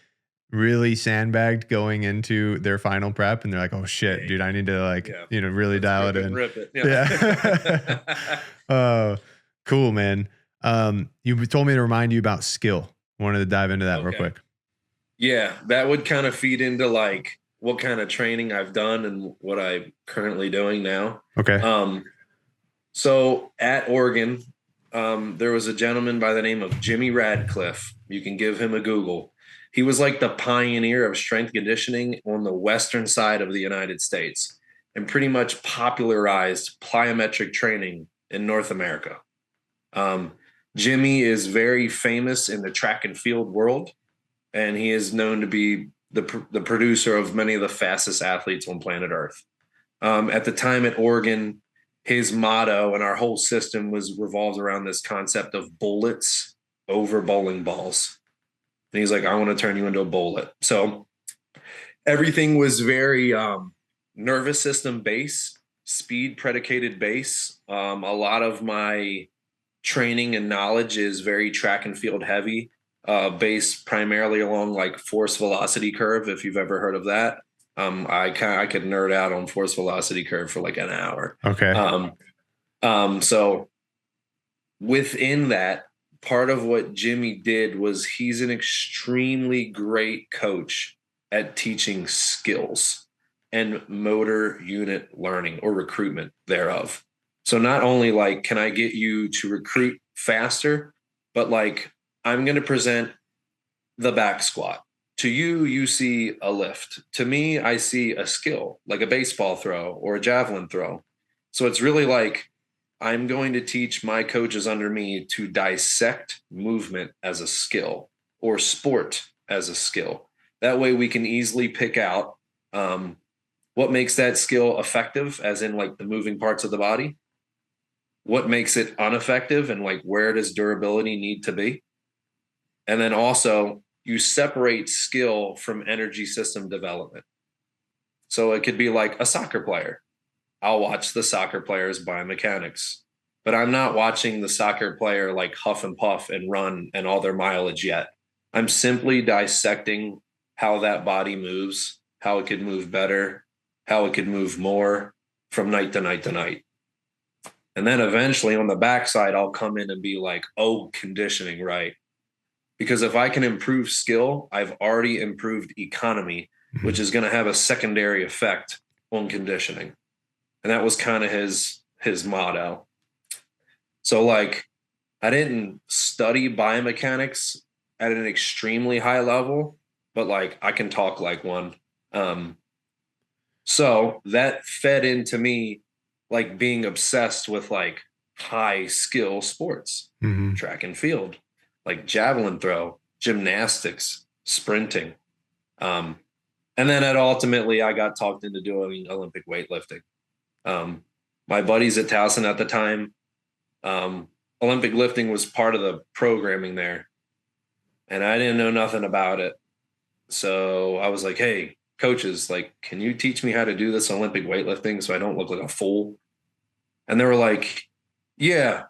really sandbagged going into their final prep. And they're like, oh shit, dude, I need to like, really dial it in. Rip it. Yeah. Cool, man. You told me to remind you about skill. Wanted to dive into that real quick. Yeah, that would kind of feed into like what kind of training I've done and what I'm currently doing now. Okay. So at Oregon, there was a gentleman by the name of Jimmy Radcliffe. You can give him a Google. He was like the pioneer of strength conditioning on the western side of the United States and pretty much popularized plyometric training in North America. Jimmy is very famous in the track and field world, and he is known to be the producer of many of the fastest athletes on planet Earth. At the time at Oregon, his motto and our whole system was revolved around this concept of bullets over bowling balls. And he's like, I want to turn you into a bullet. So everything was very nervous system base, speed predicated base. A lot of my training and knowledge is very track and field heavy, based primarily along like force velocity curve. If you've ever heard of that, I could nerd out on force velocity curve for like an hour. Okay. So within that, part of what Jimmy did was he's an extremely great coach at teaching skills and motor unit learning or recruitment thereof. So not only like, can I get you to recruit faster, but like, I'm going to present the back squat. To you, you see a lift. To me, I see a skill, like a baseball throw or a javelin throw. So it's really like, I'm going to teach my coaches under me to dissect movement as a skill or sport as a skill. That way we can easily pick out what makes that skill effective, as in like the moving parts of the body, what makes it ineffective, and like where does durability need to be. And then also you separate skill from energy system development. So it could be like a soccer player. I'll watch the soccer player's biomechanics, but I'm not watching the soccer player like huff and puff and run and all their mileage yet. I'm simply dissecting how that body moves, how it could move better, how it could move more from night to night to night. And then eventually on the backside, I'll come in and be like, oh, conditioning, right? Because if I can improve skill, I've already improved economy, which is going to have a secondary effect on conditioning. And that was kind of his motto. So like, I didn't study biomechanics at an extremely high level, but like I can talk like one. So that fed into me like being obsessed with like high skill sports, track and field, like javelin throw, gymnastics, sprinting. And then ultimately I got talked into doing Olympic weightlifting. My buddies at Towson at the time, Olympic lifting was part of the programming there, and I didn't know nothing about it. So I was like, hey, coaches, like, can you teach me how to do this Olympic weightlifting so I don't look like a fool? And they were like, yeah,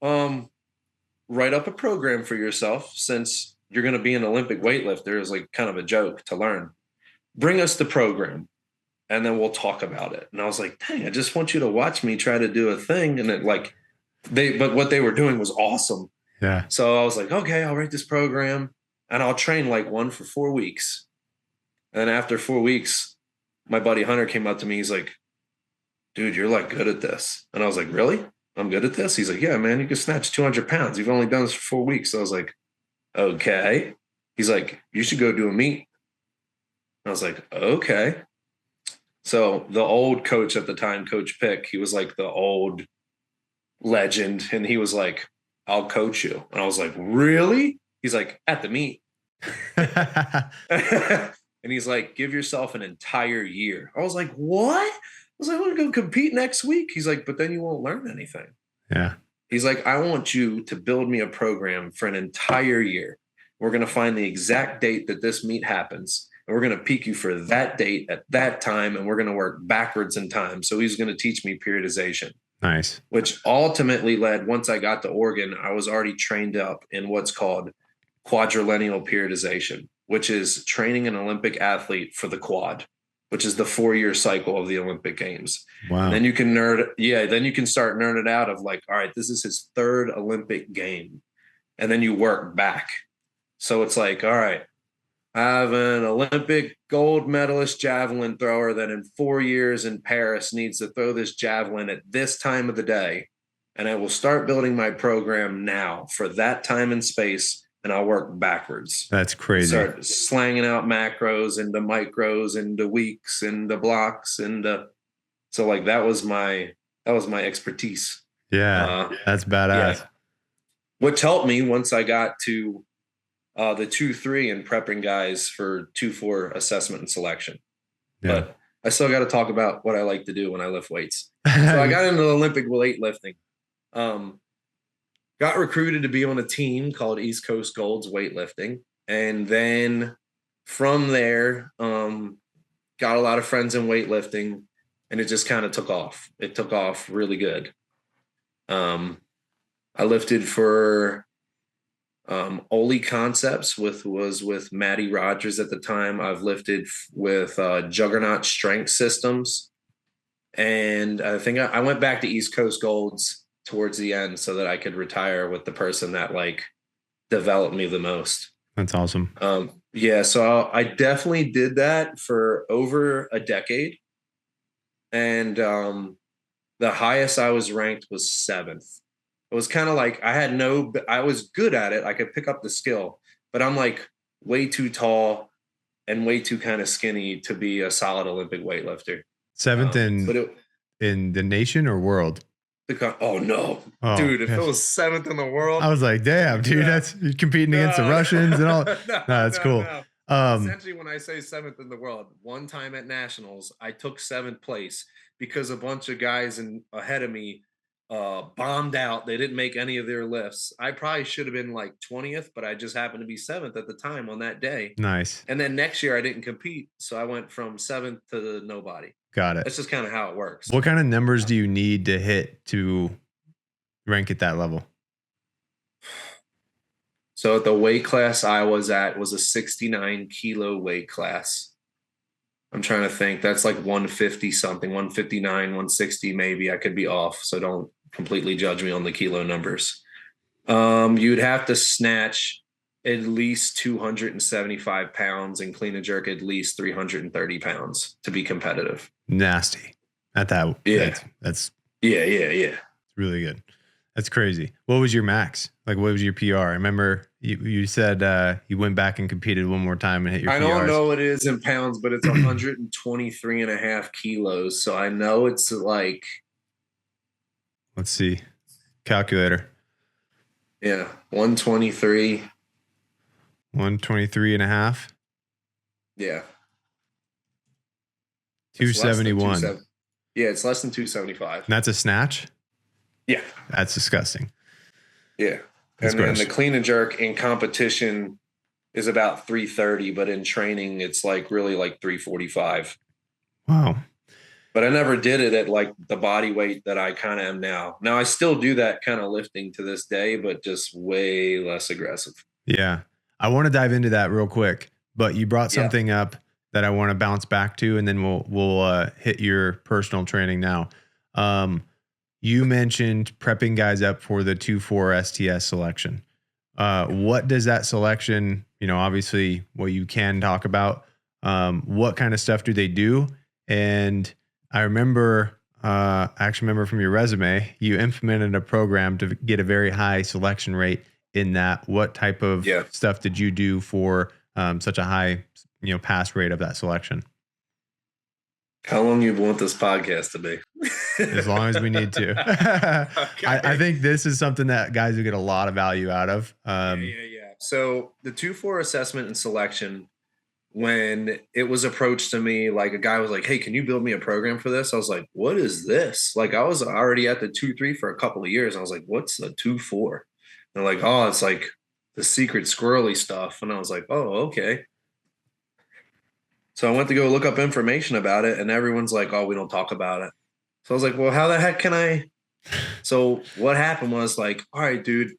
write up a program for yourself since you're going to be an Olympic weightlifter. Is like kind of a joke to learn. Bring us the program and then we'll talk about it. And I was like, dang, I just want you to watch me try to do a thing. And it like but what they were doing was awesome. Yeah. So I was like, okay, I'll write this program and I'll train like one for 4 weeks. And then after 4 weeks, my buddy Hunter came up to me. He's like, dude, you're like good at this. And I was like, really? I'm good at this? He's like, yeah, man, you can snatch 200 pounds. You've only done this for 4 weeks. So I was like, okay. He's like, you should go do a meet. I was like, okay. So the old coach at the time, Coach Pick, he was like the old legend. And he was like, I'll coach you. And I was like, really? He's like, at the meet. And he's like, give yourself an entire year. I was like, what? I was like, I'm going to go compete next week. He's like, but then you won't learn anything. Yeah. He's like, I want you to build me a program for an entire year. We're going to find the exact date that this meet happens. And we're going to peak you for that date at that time. And we're going to work backwards in time. So he's going to teach me periodization. Nice. Which ultimately led, once I got to Oregon, I was already trained up in what's called quadrilennial periodization, which is training an Olympic athlete for the quad, which is the 4-year cycle of the Olympic Games. Wow. And then you can then you can start nerding out of like, all right, this is his 3rd Olympic game. And then you work back. So it's like, all right, I have an Olympic gold medalist javelin thrower that in 4 years in Paris needs to throw this javelin at this time of the day. And I will start building my program now for that time and space. And I'll work backwards. That's crazy. Start slanging out macros into micros into weeks into blocks so like that was my expertise. Yeah, that's badass. Yeah. Which helped me once I got to the 2-3 and prepping guys for 2-4 assessment and selection. Yeah. But I still got to talk about what I like to do when I lift weights. So I got into Olympic weightlifting. Got recruited to be on a team called East Coast Gold's weightlifting. And then from there, got a lot of friends in weightlifting, and it just kind of took off. It took off really good. I lifted for Oli Concepts was with Maddie Rogers at the time. I've lifted with Juggernaut Strength Systems. And I think I went back to East Coast Gold's towards the end so that I could retire with the person that like developed me the most. That's awesome. Yeah. So I definitely did that for over a decade. And the highest I was ranked was 7th. It was kind of like I was good at it. I could pick up the skill, but I'm like way too tall and way too kind of skinny to be a solid Olympic weightlifter. 7th in the nation or world? Oh no, dude! If it was 7th in the world, I was like, "Damn, dude, that's you're competing against the Russians and all." That's cool. Essentially, when I say 7th in the world, one time at nationals, I took 7th place because a bunch of guys ahead of me bombed out. They didn't make any of their lifts. I probably should have been like 20th, but I just happened to be 7th at the time on that day. Nice. And then next year I didn't compete, so I went from 7th to nobody. Got it. That's just kind of how it works. What kind of numbers do you need to hit to rank at that level? So the weight class I was at was a 69 kilo weight class. I'm trying to think. That's like 150 something, 159, 160 maybe. I could be off, so don't completely judge me on the kilo numbers. You'd have to snatch at least 275 pounds and clean and jerk at least 330 pounds to be competitive. Nasty. At that. Yeah. That's It's really good. That's crazy. What was your max? Like, what was your PR? I remember you said you went back and competed one more time and hit your PRs. I don't know what it is in pounds, but it's 123 and a half kilos. So I know it's like. Let's see. Calculator. Yeah. 123. 123 and a half. Yeah. 271. Yeah, it's less than 275. And that's a snatch? Yeah. That's disgusting. Yeah. And then the clean and jerk in competition is about 330, but in training, it's like really like 345. Wow. But I never did it at like the body weight that I kind of am now. Now I still do that kind of lifting to this day, but just way less aggressive. Yeah. I want to dive into that real quick, but you brought something up that I want to bounce back to, and then we'll hit your personal training now. You mentioned prepping guys up for the 2-4 STS selection. What does that selection, obviously what you can talk about, what kind of stuff do they do? And I actually remember from your resume, you implemented a program to get a very high selection rate in that. What type of stuff did you do for such a high, pass rate of that selection? How long you want this podcast to be? As long as we need to. Okay. I think this is something that guys will get a lot of value out of. Yeah. So the 2-4 assessment and selection when it was approached to me, like a guy was like, "Hey, can you build me a program for this?" I was like, "What is this?" Like I was already at the 2-3 for a couple of years. I was like, "What's the 2-4?" They're like, "Oh, it's like the secret squirrely stuff." And I was like, "Oh, okay." So I went to go look up information about it, and everyone's like, "Oh, we don't talk about it." So I was like, "Well, how the heck can I?" So what happened was like, "All right, dude,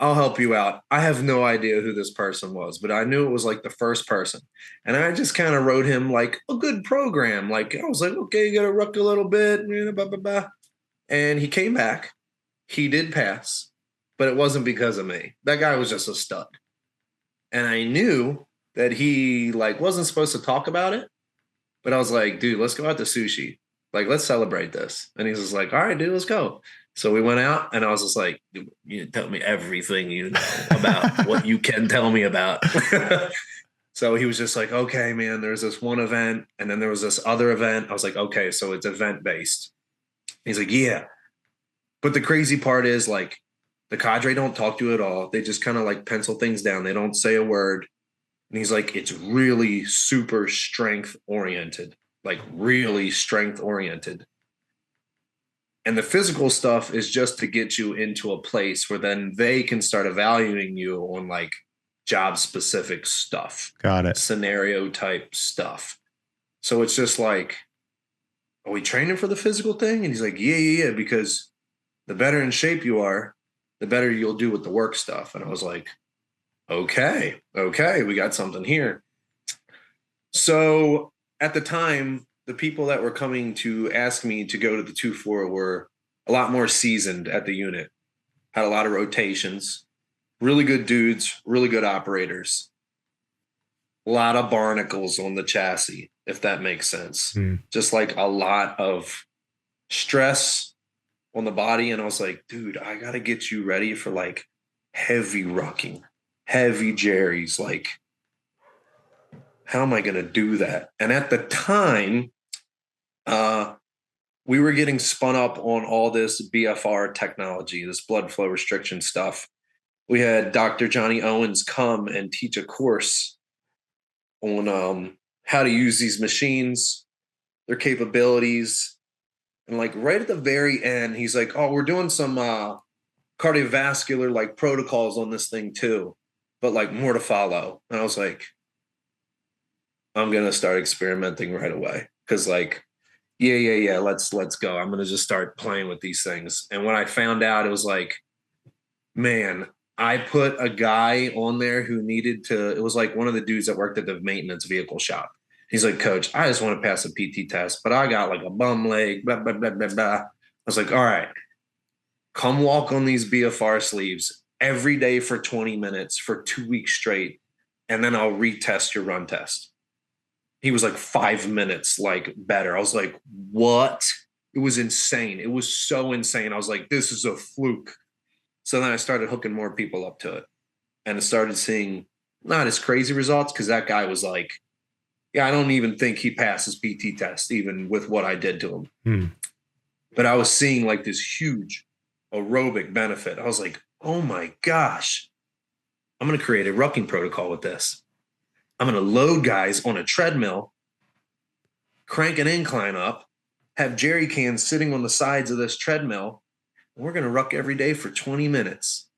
I'll help you out." I have no idea who this person was, but I knew it was like the first person. And I just kind of wrote him like a good program. Like I was like, "Okay, you got to ruck a little bit, blah, blah, blah." And he came back. He did pass, but it wasn't because of me. That guy was just a stud. And I knew that he like wasn't supposed to talk about it, but I was like, "Dude, let's go out to sushi. Like, let's celebrate this." And he was like, "All right, dude, let's go." So we went out, and I was just like, "Dude, you tell me everything you know about what you can tell me about." So he was just like, "Okay, man, there's this one event, and then there was this other event." I was like, "Okay, so it's event based." He's like, "Yeah." But the crazy part is like the cadre don't talk to you at all. They just kind of like pencil things down. They don't say a word. And he's like, it's really super strength oriented, like really strength oriented. And the physical stuff is just to get you into a place where then they can start evaluating you on like job specific stuff, Got it. scenario type stuff. So it's just like, are we training for the physical thing? And he's like, yeah, because the better in shape you are, the better you'll do with the work stuff. And I was like, okay, we got something here. So at the time, the people that were coming to ask me to go to the 2-4 were a lot more seasoned at the unit, had a lot of rotations, really good dudes, really good operators, a lot of barnacles on the chassis, if that makes sense. Just like a lot of stress on the body. And I was like, dude, I got to get you ready for like heavy rucking, heavy jerrys. Like, how am I going to do that? And at the time, we were getting spun up on all this BFR technology, this blood flow restriction stuff. We had Dr. Johnny Owens come and teach a course on how to use these machines, their capabilities. And like right at the very end, he's like, "Oh, we're doing some cardiovascular like protocols on this thing too, but like more to follow." And I was like, I'm going to start experimenting right away. Cause like, yeah. Let's go. I'm going to just start playing with these things. And when I found out, it was like, man, I put a guy on there who needed to, it was like one of the dudes that worked at the maintenance vehicle shop. He's like, "Coach, I just want to pass a PT test, but I got like a bum leg, blah, blah, blah, blah, blah." I was like, "All right, come walk on these BFR sleeves every day for 20 minutes for 2 weeks straight. And then I'll retest your run test." He was like 5 minutes like better. I was like, what? It was insane. It was so insane. I was like, this is a fluke. So then I started hooking more people up to it. And I started seeing not as crazy results because that guy was like, yeah, I don't even think he passed his PT test, even with what I did to him. But I was seeing like this huge aerobic benefit. I was like, oh my gosh, I'm going to create a rucking protocol with this. I'm going to load guys on a treadmill, crank an incline up, have jerry cans sitting on the sides of this treadmill, and we're going to ruck every day for 20 minutes.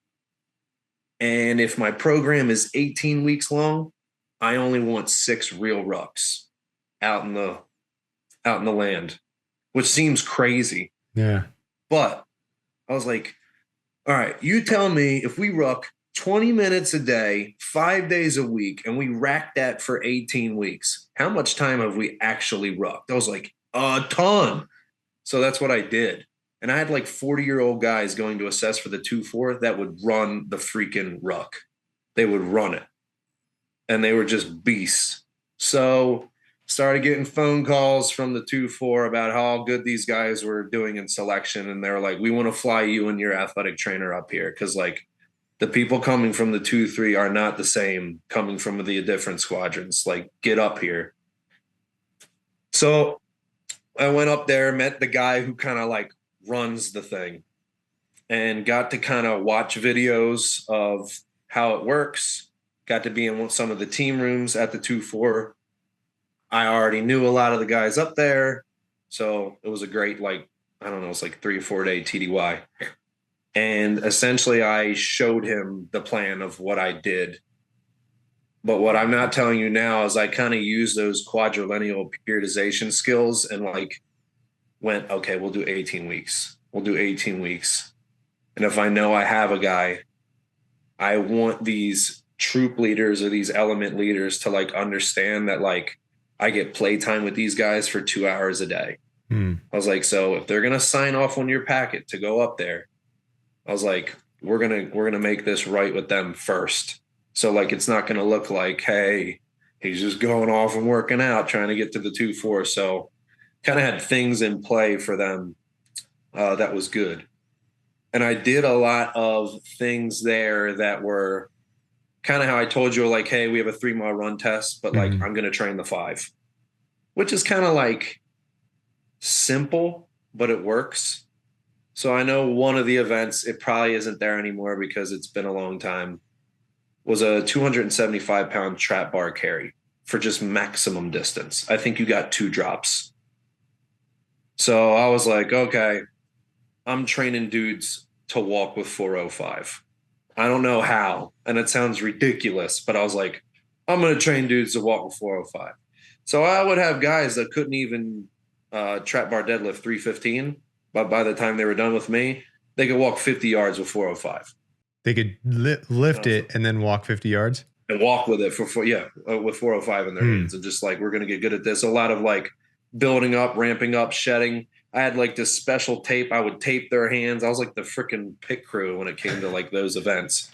And if my program is 18 weeks long, I only want 6 real rucks out in the land, which seems crazy. Yeah. But I was like, all right, you tell me if we ruck 20 minutes a day, 5 days a week, and we rack that for 18 weeks, how much time have we actually rucked? I was like, a ton. So that's what I did. And I had like 40-year-old guys going to assess for the 2-4 that would run the freaking ruck. They would run it. And they were just beasts. So started getting phone calls from the 2-4 about how good these guys were doing in selection. And they were like, "We want to fly you and your athletic trainer up here." Cause like the people coming from the 2-3 are not the same coming from the different squadrons. Like, get up here. So I went up there, met the guy who kind of like runs the thing and got to kind of watch videos of how it works. got to be in some of the team rooms at the 2-4. I already knew a lot of the guys up there. So it was a great, like, I don't know, it's like 3 or 4 day TDY. And essentially I showed him the plan of what I did. But what I'm not telling you now is I kind of use those quadrilennial periodization skills and like went, okay, we'll do 18 weeks. We'll do 18 weeks. And if I know I have a guy, I want these troop leaders or these element leaders to like understand that like I get playtime with these guys for 2 hours a day. I was like, so if they're going to sign off on your packet to go up there, I was like, we're going to make this right with them first. So like, it's not going to look like, hey, he's just going off and working out, trying to get to the 2-4. So kind of had things in play for them. That was good. And I did a lot of things there that were kind of how I told you, like, hey, we have a 3-mile run test, but like, I'm going to train the 5, which is kind of like simple, but it works. So I know one of the events, it probably isn't there anymore because it's been a long time, was a 275-pound trap bar carry for just maximum distance. I think you got 2 drops. So I was like, okay, I'm training dudes to walk with 405. I don't know how, and it sounds ridiculous, but I was like, I'm going to train dudes to walk with 405. So I would have guys that couldn't even trap bar deadlift 315, but by the time they were done with me, they could walk 50 yards with 405. They could lift it and then walk 50 yards? And walk with it with 405 in their hands. And just like, we're going to get good at this. A lot of like building up, ramping up, shedding. I had like this special tape. I would tape their hands. I was like the freaking pit crew when it came to like those events,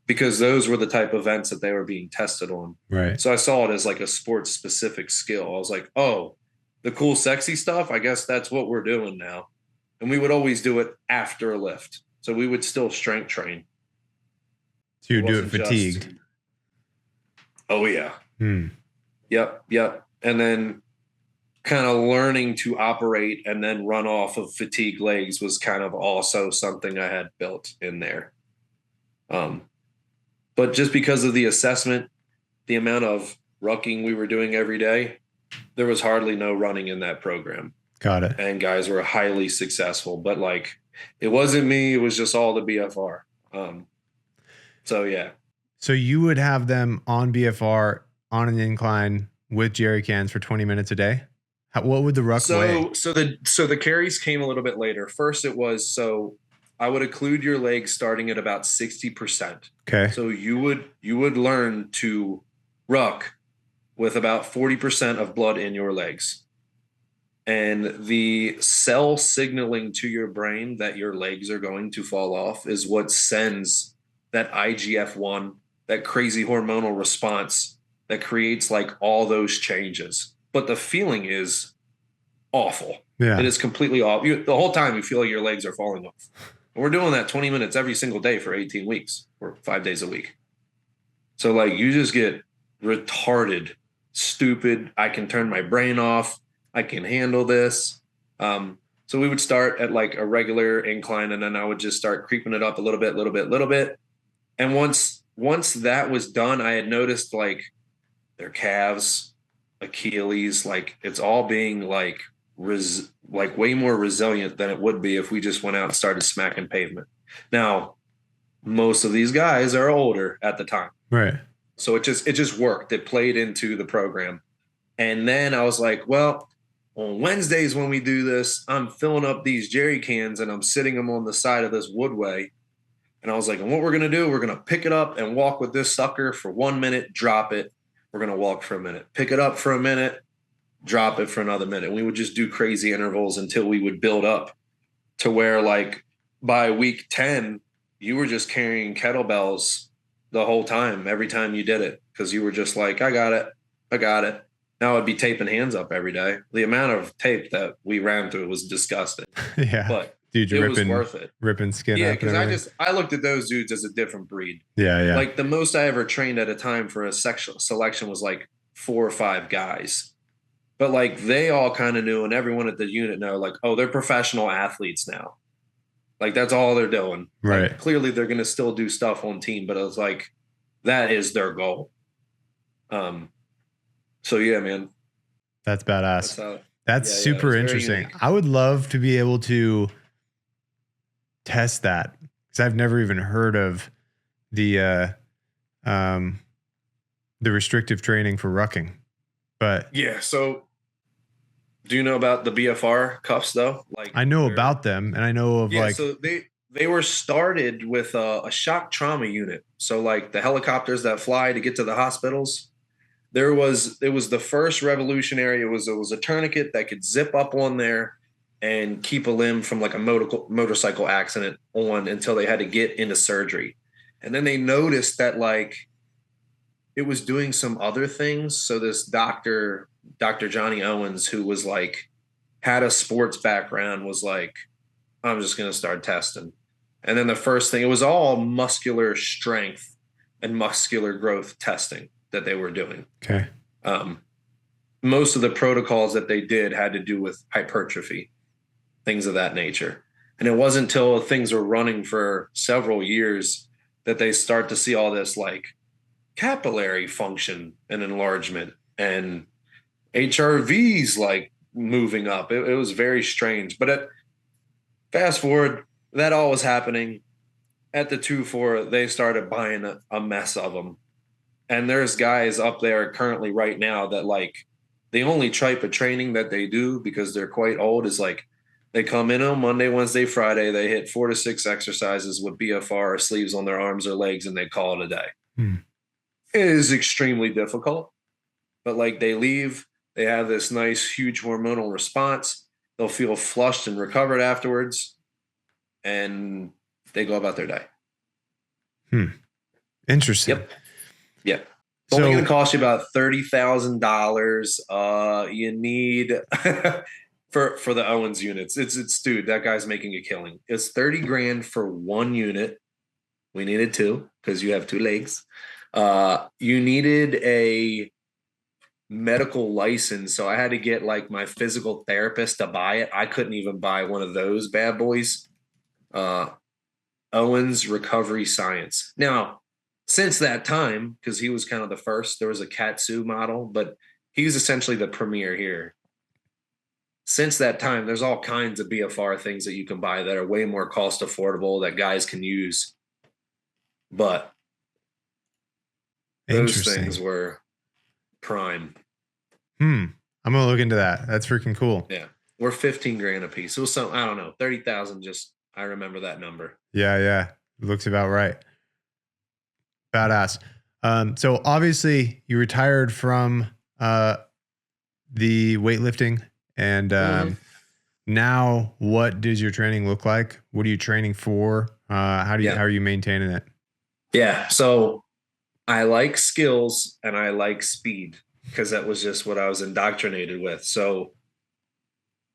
because those were the type of events that they were being tested on. Right. So I saw it as like a sports specific skill. I was like, oh, the cool, sexy stuff. I guess that's what we're doing now. And we would always do it after a lift. So we would still strength train. So you do it fatigued. Oh yeah. Yep. And then kind of learning to operate and then run off of fatigue legs was kind of also something I had built in there. But just because of the assessment, the amount of rucking we were doing every day, there was hardly no running in that program. Got it. And guys were highly successful, but like, it wasn't me. It was just all the BFR. So yeah. So you would have them on BFR on an incline with jerry cans for 20 minutes a day? What would the ruck weigh? So the carries came a little bit later. First it was, so I would occlude your legs starting at about 60%. Okay. So you would learn to ruck with about 40% of blood in your legs. And the cell signaling to your brain that your legs are going to fall off is what sends that IGF-1, that crazy hormonal response that creates like all those changes. But the feeling is awful. Yeah. It is completely awful. The whole time you feel like your legs are falling off. And we're doing that 20 minutes every single day for 18 weeks or 5 days a week. So like you just get retarded, stupid. I can turn my brain off. I can handle this. So we would start at like a regular incline, and then I would just start creeping it up a little bit. And once that was done, I had noticed like their calves, Achilles, like it's all being like way more resilient than it would be if we just went out and started smacking pavement. Now, most of these guys are older at the time. Right. So it just worked. It played into the program. And then I was like, well, on Wednesdays when we do this, I'm filling up these jerry cans and I'm sitting them on the side of this woodway. And I was like, and what we're going to do, we're going to pick it up and walk with this sucker for 1 minute, drop it. We're going to walk for a minute, pick it up for a minute, drop it for another minute. We would just do crazy intervals until we would build up to where like by week 10, you were just carrying kettlebells the whole time, every time you did it. Cause you were just like, I got it. Now I'd be taping hands up every day. The amount of tape that we ran through was disgusting. Yeah. But dude, it was worth it. Ripping skin. Yeah, because I looked at those dudes as a different breed. Yeah. Like the most I ever trained at a time for a sexual selection was like 4 or 5 guys. But like they all kind of knew, and everyone at the unit know, like, oh, they're professional athletes now. Like that's all they're doing. Right. Like, clearly they're gonna still do stuff on team, but it was like that is their goal. So yeah, man, That's badass. That's super it's very interesting. unique. I would love to be able to test that because I've never even heard of the restrictive training for rucking. But Yeah. So do you know about the BFR cuffs though? Like I know about them, and I know of so they were started with a shock trauma unit. So like the helicopters that fly to get to the hospitals, it was the first revolutionary. It was a tourniquet that could zip up on there and keep a limb from like a motorcycle accident on until they had to get into surgery. And then they noticed that like it was doing some other things. So this Dr. Johnny Owens, who was like had a sports background, was like, I'm just gonna start testing. And then the first thing, it was all muscular strength and muscular growth testing that they were doing. okay. Most of the protocols that they did had to do with hypertrophy, things of that nature. And it wasn't until things were running for several years that they start to see all this like capillary function and enlargement and HRVs like moving up. It was very strange. But fast forward, that all was happening at the 2-4. They started buying a mess of them. And there's guys up there currently right now that like the only type of training that they do because they're quite old is like they come in on Monday, Wednesday, Friday. They hit 4 to 6 exercises with BFR sleeves on their arms or legs, and they call it a day. It is extremely difficult, but like they leave, they have this nice, huge hormonal response. They'll feel flushed and recovered afterwards, and they go about their day. Interesting. Yep. It's only going to cost you about $30,000. You need for the Owens units. It's dude, that guy's making a killing. It's 30 grand for one unit. We needed 2 because you have 2 legs. You needed a medical license, so I had to get like my physical therapist to buy it. I couldn't even buy one of those bad boys. Owens Recovery Science. Now, since that time, because he was kind of the first, there was a Katsu model, but he was essentially the premier here. Since that time, there's all kinds of BFR things that you can buy that are way more cost affordable that guys can use. But those things were prime. I'm gonna look into that. That's freaking cool. Yeah. We're 15 grand a piece. It was some, I don't know, 30,000. Just, I remember that number. Yeah. Looks about right. Badass. So obviously you retired from the weightlifting, and now what does your training look like? What are you training for? How are you maintaining it? Yeah. So I like skills and I like speed because that was just what I was indoctrinated with. So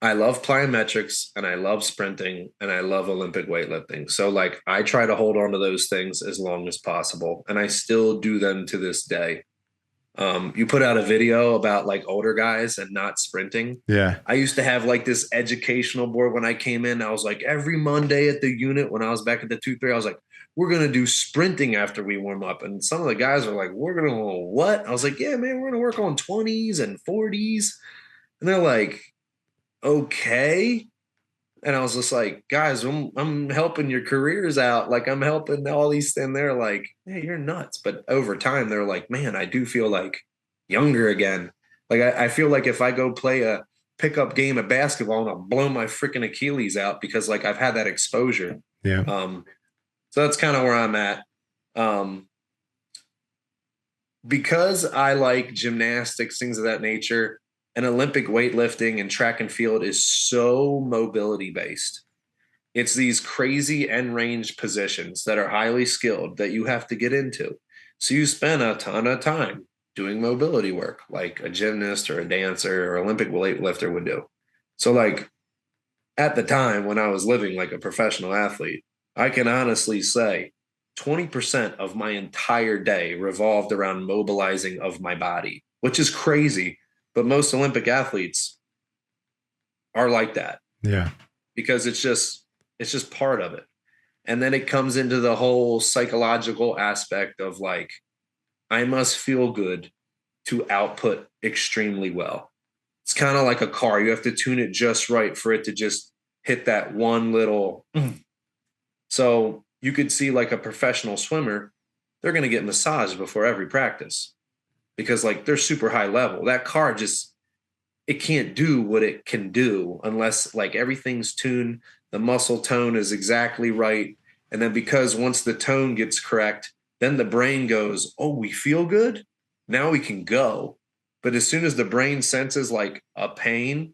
I love plyometrics and I love sprinting and I love Olympic weightlifting. So like I try to hold on to those things as long as possible. And I still do them to this day. You put out a video about like older guys and not sprinting. Yeah. I used to have like this educational board when I came in. I was like, every Monday at the unit, when I was back at the 2-3, I was like, we're going to do sprinting after we warm up. And some of the guys were like, we're going to what? I was like, yeah, man, we're going to work on 20s and 40s. And they're like, okay. And I was just like, guys, I'm helping your careers out. Like I'm helping all these. And they're like, hey, you're nuts. But over time, they're like, man, I do feel like younger again. Like I feel like if I go play a pickup game of basketball and I'll blow my freaking Achilles out because like I've had that exposure. Yeah. So that's kind of where I'm at. Because I like gymnastics, things of that nature, and Olympic weightlifting and track and field is so mobility based. It's these crazy end range positions that are highly skilled that you have to get into. So you spend a ton of time doing mobility work like a gymnast or a dancer or Olympic weightlifter would do. So like at the time when I was living like a professional athlete, I can honestly say 20% of my entire day revolved around mobilizing of my body, which is crazy. But most Olympic athletes are like that. Yeah. Because it's just part of it. And then it comes into the whole psychological aspect of like I must feel good to output extremely well. It's kind of like a car. You have to tune it just right for it to just hit that one little. So you could see like a professional swimmer, they're going to get massaged before every practice because like they're super high level. That car just, it can't do what it can do unless like everything's tuned, the muscle tone is exactly right. And then because once the tone gets correct, then the brain goes, oh, we feel good. Now we can go. But as soon as the brain senses like a pain,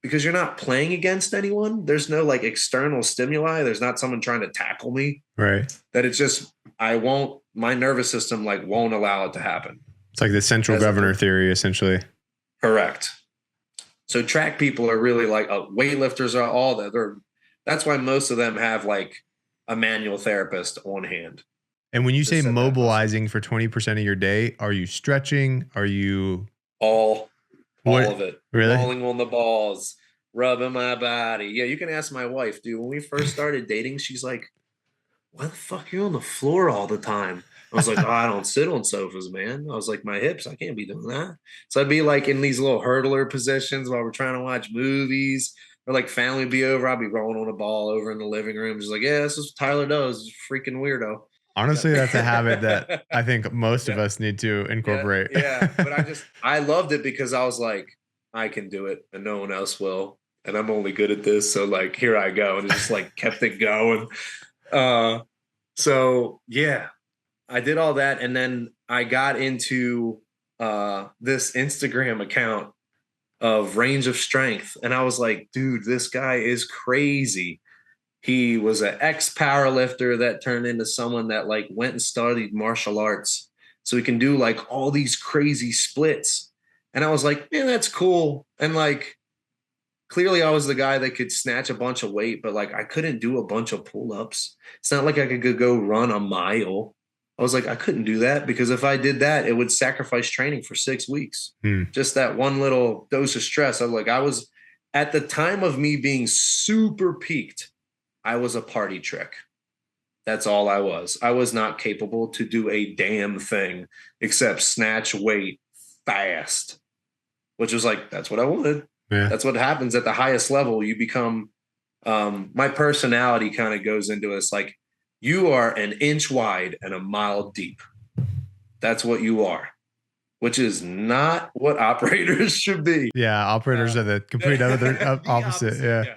because you're not playing against anyone, there's no like external stimuli. There's not someone trying to tackle me. Right. That it's just, my nervous system like won't allow it to happen. It's like the central governor theory, essentially. Correct. So track people are really like weightlifters are all that. That's why most of them have like a manual therapist on hand. And when you say mobilizing for 20% of your day, are you stretching? Are you all of it? Really? Rolling on the balls, rubbing my body. Yeah, you can ask my wife, dude. When we first started dating, she's like, why the fuck are you on the floor all the time? I was like, oh, I don't sit on sofas, man. I was like, my hips, I can't be doing that. So I'd be like in these little hurdler positions while we're trying to watch movies or like family be over. I'd be rolling on a ball over in the living room. Just like, yeah, this is what Tyler does. He's a freaking weirdo. Honestly, that's a habit that I think most of us need to incorporate. Yeah. But I loved it because I was like, I can do it and no one else will. And I'm only good at this. So like, here I go. And it just like kept it going. So yeah, I did all that. And then I got into this Instagram account of Range of Strength. And I was like, dude, this guy is crazy. He was an ex-powerlifter that turned into someone that like went and studied martial arts. So he can do like all these crazy splits. And I was like, man, that's cool. And like, clearly I was the guy that could snatch a bunch of weight, but like I couldn't do a bunch of pull-ups. It's not like I could go run a mile. I was like, I couldn't do that because if I did that, it would sacrifice training for 6 weeks. Just that one little dose of stress. I was at the time of me being super peaked, I was a party trick. That's all I was. I was not capable to do a damn thing except snatch weight fast, which was like, that's what I wanted. Yeah. That's what happens at the highest level. You become, my personality kind of goes into it. It's like, you are an inch wide and a mile deep. That's what you are, which is not what operators should be. Yeah. Operators are the complete other opposite.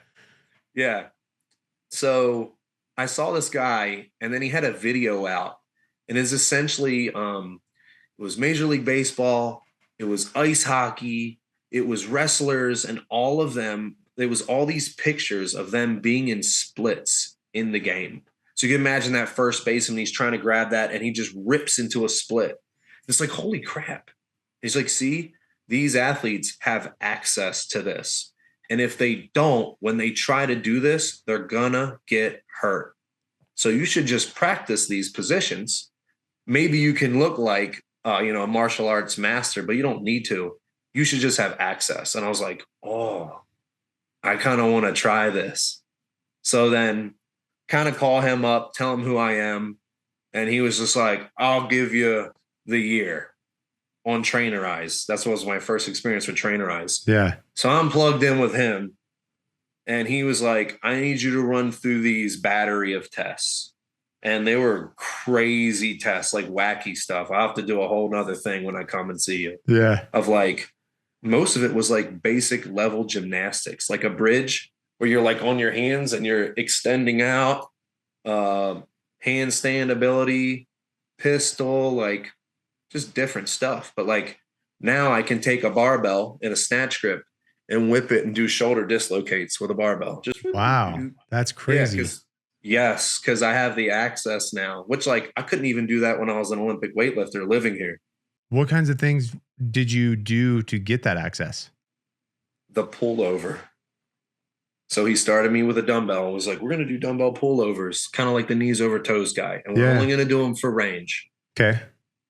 Yeah. So I saw this guy and then he had a video out and it's essentially, it was Major League Baseball. It was ice hockey. It was wrestlers and all of them. There was all these pictures of them being in splits in the game. So you can imagine that first baseman, he's trying to grab that and he just rips into a split. It's like, holy crap. He's like, see, these athletes have access to this. And if they don't, when they try to do this, they're gonna get hurt. So you should just practice these positions. Maybe you can look like, a martial arts master, but you don't need to. You should just have access. And I was like, oh, I kind of want to try this. So then kind of call him up, tell him who I am. And he was just like, I'll give you the year on Trainerize. That was my first experience with Trainerize. Yeah. So I'm plugged in with him. And he was like, I need you to run through these battery of tests. And they were crazy tests, like wacky stuff. I'll have to do a whole nother thing when I come and see you. Yeah. Of like, most of it was like basic level gymnastics, like a bridge where you're like on your hands and you're extending out, handstand ability, pistol, like just different stuff. But like now I can take a barbell in a snatch grip and whip it and do shoulder dislocates with a barbell. Just wow, that's crazy. Yes, because I have the access now, which like I couldn't even do that when I was an Olympic weightlifter living here. What kinds of things did you do to get that access? The pullover. So he started me with a dumbbell and was like, we're going to do dumbbell pullovers, kind of like the knees over toes guy. And we're only going to do them for range. Okay.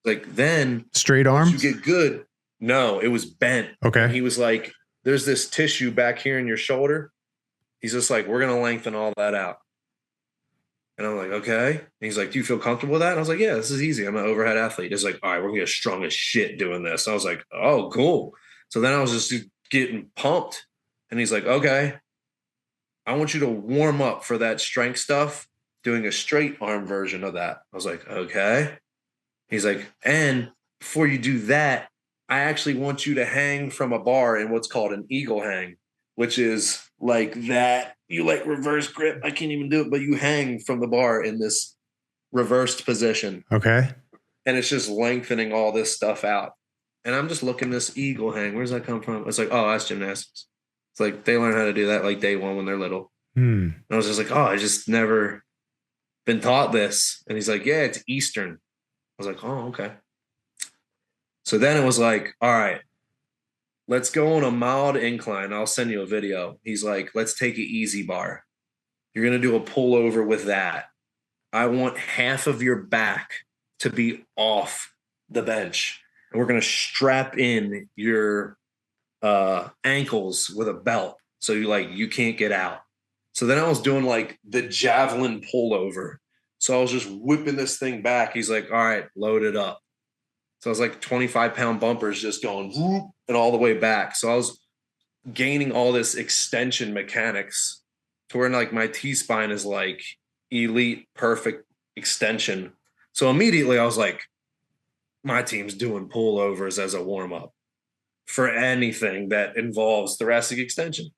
Like then straight arms, you get good. No, it was bent. Okay. And he was like, there's this tissue back here in your shoulder. He's just like, we're going to lengthen all that out. And I'm like, okay. And he's like, do you feel comfortable with that? And I was like, yeah, this is easy. I'm an overhead athlete. He's like, all right, we're gonna get strong as shit doing this. I was like, oh, cool. So then I was just getting pumped. And he's like, okay, I want you to warm up for that strength stuff, doing a straight arm version of that. I was like, okay. He's like, and before you do that, I actually want you to hang from a bar in what's called an eagle hang, which is like that. You like reverse grip. I can't even do it, but you hang from the bar in this reversed position. Okay. And it's just lengthening all this stuff out. And I'm just looking this eagle hang. Where's that come from? It's like, oh, that's gymnastics. It's like they learn how to do that like day one when they're little. And I was just like, oh, I just never been taught this. And he's like, yeah, it's Eastern. I was like, oh, okay. So then it was like, all right, let's go on a mild incline. I'll send you a video. He's like, let's take an easy bar. You're going to do a pullover with that. I want half of your back to be off the bench. And we're going to strap in your ankles with a belt. So you can't get out. So then I was doing like the javelin pullover. So I was just whipping this thing back. He's like, all right, load it up. So I was like 25-pound bumpers just going whoop and all the way back. So I was gaining all this extension mechanics to where like my T-spine is like elite, perfect extension. So immediately I was like, my team's doing pullovers as a warm-up for anything that involves thoracic extension.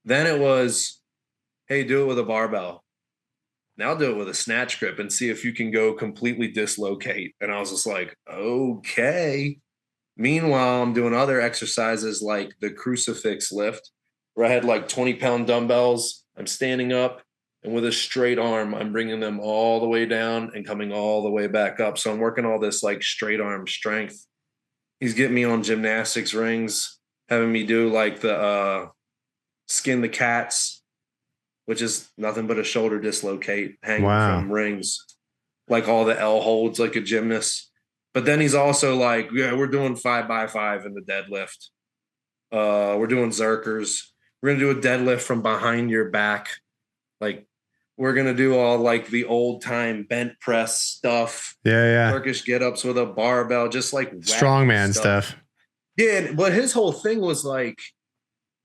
Then it was, hey, do it with a barbell. Now do it with a snatch grip and see if you can go completely dislocate. And I was just like, okay. Meanwhile, I'm doing other exercises like the crucifix lift, where I had like 20-pound dumbbells. I'm standing up, and with a straight arm, I'm bringing them all the way down and coming all the way back up. So I'm working all this like straight arm strength. He's getting me on gymnastics rings, having me do like the skin the cats, which is nothing but a shoulder dislocate hanging from rings, like all the L holds like a gymnast. But then he's also like, yeah, we're doing 5x5 in the deadlift. We're doing zerkers. We're going to do a deadlift from behind your back. Like, we're going to do all like the old time bent press stuff. Yeah. Turkish get ups with a barbell, just like strongman stuff. Yeah. But his whole thing was like,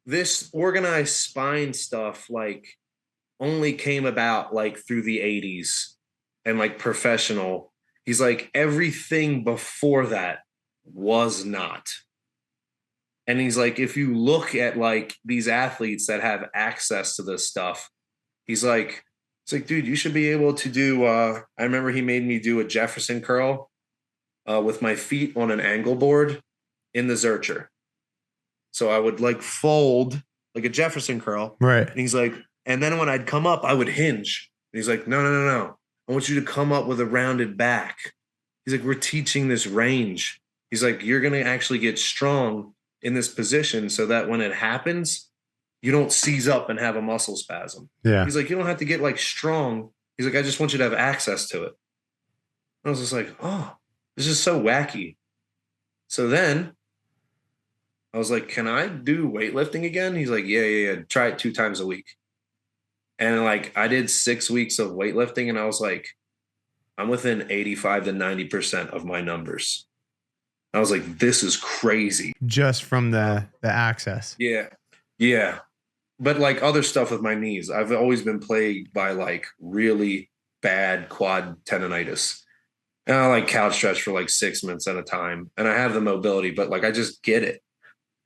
this organized spine stuff, like, only came about like through the 80s and like professional. He's like, everything before that was not. And he's like, if you look at like these athletes that have access to this stuff, he's like, it's like, dude, you should be able to do, I remember he made me do a Jefferson curl with my feet on an angle board in the Zercher. So I would like fold like a Jefferson curl. Right. And he's like, and then when I'd come up, I would hinge. And he's like, no. I want you to come up with a rounded back. He's like, we're teaching this range. He's like, you're going to actually get strong in this position so that when it happens, you don't seize up and have a muscle spasm. Yeah. He's like, you don't have to get like strong. He's like, I just want you to have access to it. I was just like, oh, this is so wacky. So then I was like, can I do weightlifting again? He's like, yeah. Try it 2 times a week. And like, I did 6 weeks of weightlifting and I was like, I'm within 85 to 90% of my numbers. I was like, this is crazy. Just from the access. Yeah. But like other stuff with my knees, I've always been plagued by like really bad quad tendonitis. And I like couch stretch for like 6 months at a time. And I have the mobility, but like, I just get it.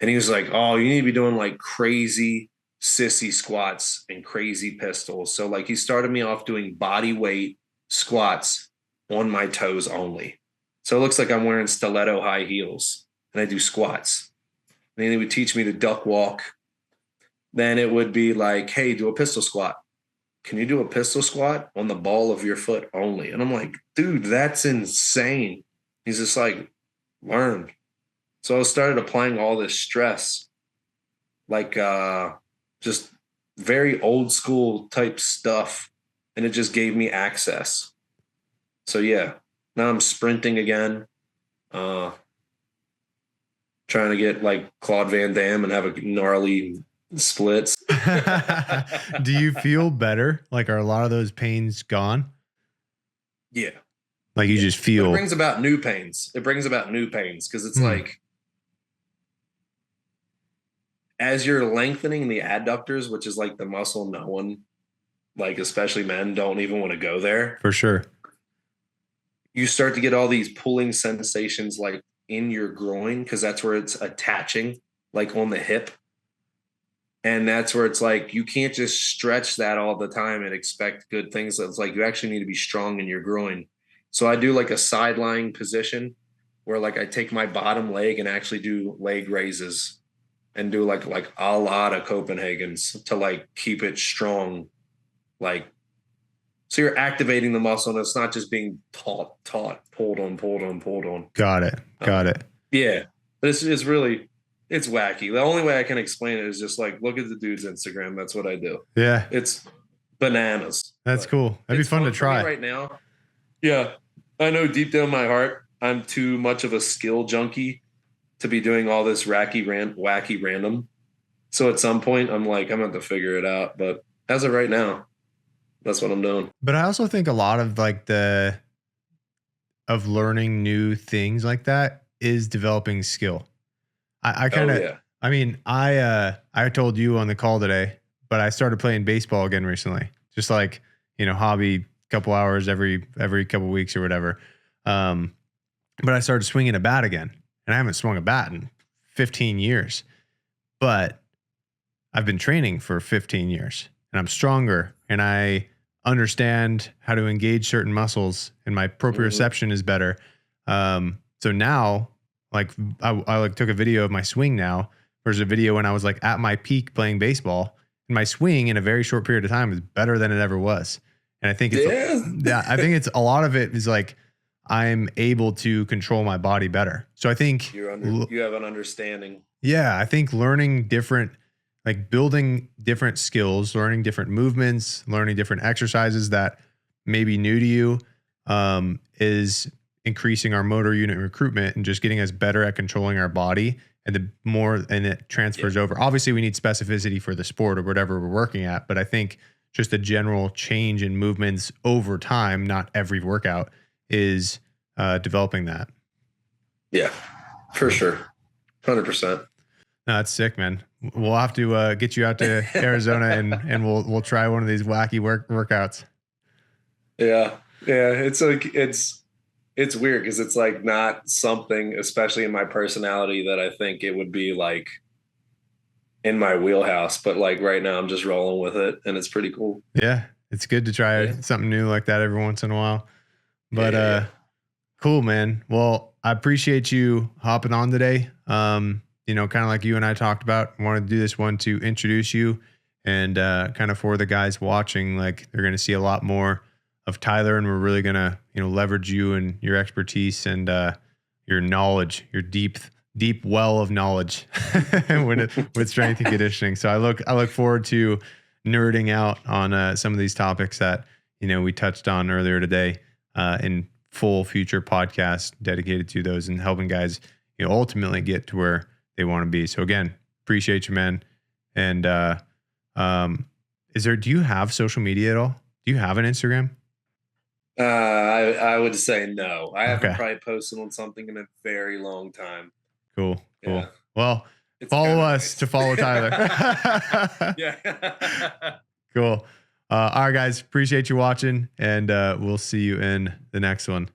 And he was like, oh, you need to be doing like crazy sissy squats and crazy pistols. So like he started me off doing body weight squats on my toes only. So it looks like I'm wearing stiletto high heels and I do squats. And then he would teach me to duck walk. Then it would be like, hey, do a pistol squat. Can you do a pistol squat on the ball of your foot only? And I'm like, dude, that's insane. He's just like, learn. So I started applying all this stress, like just very old school type stuff. And it just gave me access. So yeah, now I'm sprinting again, trying to get like Claude Van Damme and have a gnarly splits. Do you feel better? Like, are a lot of those pains gone? Yeah. Like you just But feel. it brings about new pains. It brings about new pains because it's like as you're lengthening the adductors, which is like the muscle no one, like especially men, don't even want to go there. For sure. You start to get all these pulling sensations like in your groin because that's where it's attaching, like on the hip. And that's where it's like you can't just stretch that all the time and expect good things. It's like you actually need to be strong in your groin. So I do like a side lying position where like I take my bottom leg and actually do leg raises and do like a lot of Copenhagen's to like keep it strong. Like so you're activating the muscle and it's not just being taut, pulled on. Got it. Yeah. But it's really it's wacky. The only way I can explain it is just like look at the dude's Instagram. That's what I do. Yeah. It's bananas. That's cool. That'd be fun to try right now. Yeah. I know deep down my heart, I'm too much of a skill junkie to be doing all this wacky random. So at some point I'm like, I'm going to figure it out. But as of right now, that's what I'm doing. But I also think a lot of like of learning new things like that is developing skill. I kind of, I mean, I told you on the call today, but I started playing baseball again recently, just like, hobby, couple hours every couple weeks or whatever. But I started swinging a bat again and I haven't swung a bat in 15 years, but I've been training for 15 years and I'm stronger and I understand how to engage certain muscles and my proprioception is better. So now, like I like took a video of my swing now versus a video when I was like at my peak playing baseball, and my swing in a very short period of time is better than it ever was. And I think I think it's a lot of it is like I'm able to control my body better. So I think you have an understanding. Yeah, I think learning different, like building different skills, learning different movements, learning different exercises that may be new to you, is increasing our motor unit recruitment and just getting us better at controlling our body. And it transfers over. Obviously, we need specificity for the sport or whatever we're working at. But I think just a general change in movements over time, not every workout, is developing that. Yeah, for sure. 100%. No, that's sick, man. We'll have to get you out to Arizona and we'll try one of these wacky workouts. Yeah. It's like it's weird because it's like not something, especially in my personality, that I think it would be like in my wheelhouse. But like right now, I'm just rolling with it, and it's pretty cool. Yeah, it's good to try something new like that every once in a while. But cool, man. Well, I appreciate you hopping on today. Kind of like you and I talked about, I wanted to do this one to introduce you and kind of for the guys watching, like they're going to see a lot more of Tyler, and we're really going to, leverage you and your expertise and your knowledge, your deep well of knowledge with strength and conditioning. So I look forward to nerding out on some of these topics that, we touched on earlier today in full future podcasts dedicated to those and helping guys, ultimately get to where they want to be. So again, appreciate you, man. And do you have social media at all? Do you have an Instagram? I would say no. I haven't probably posted on something in a very long time. Cool. Yeah. Well, follow us to follow Tyler. Yeah. Cool. All right, guys. Appreciate you watching, and we'll see you in the next one.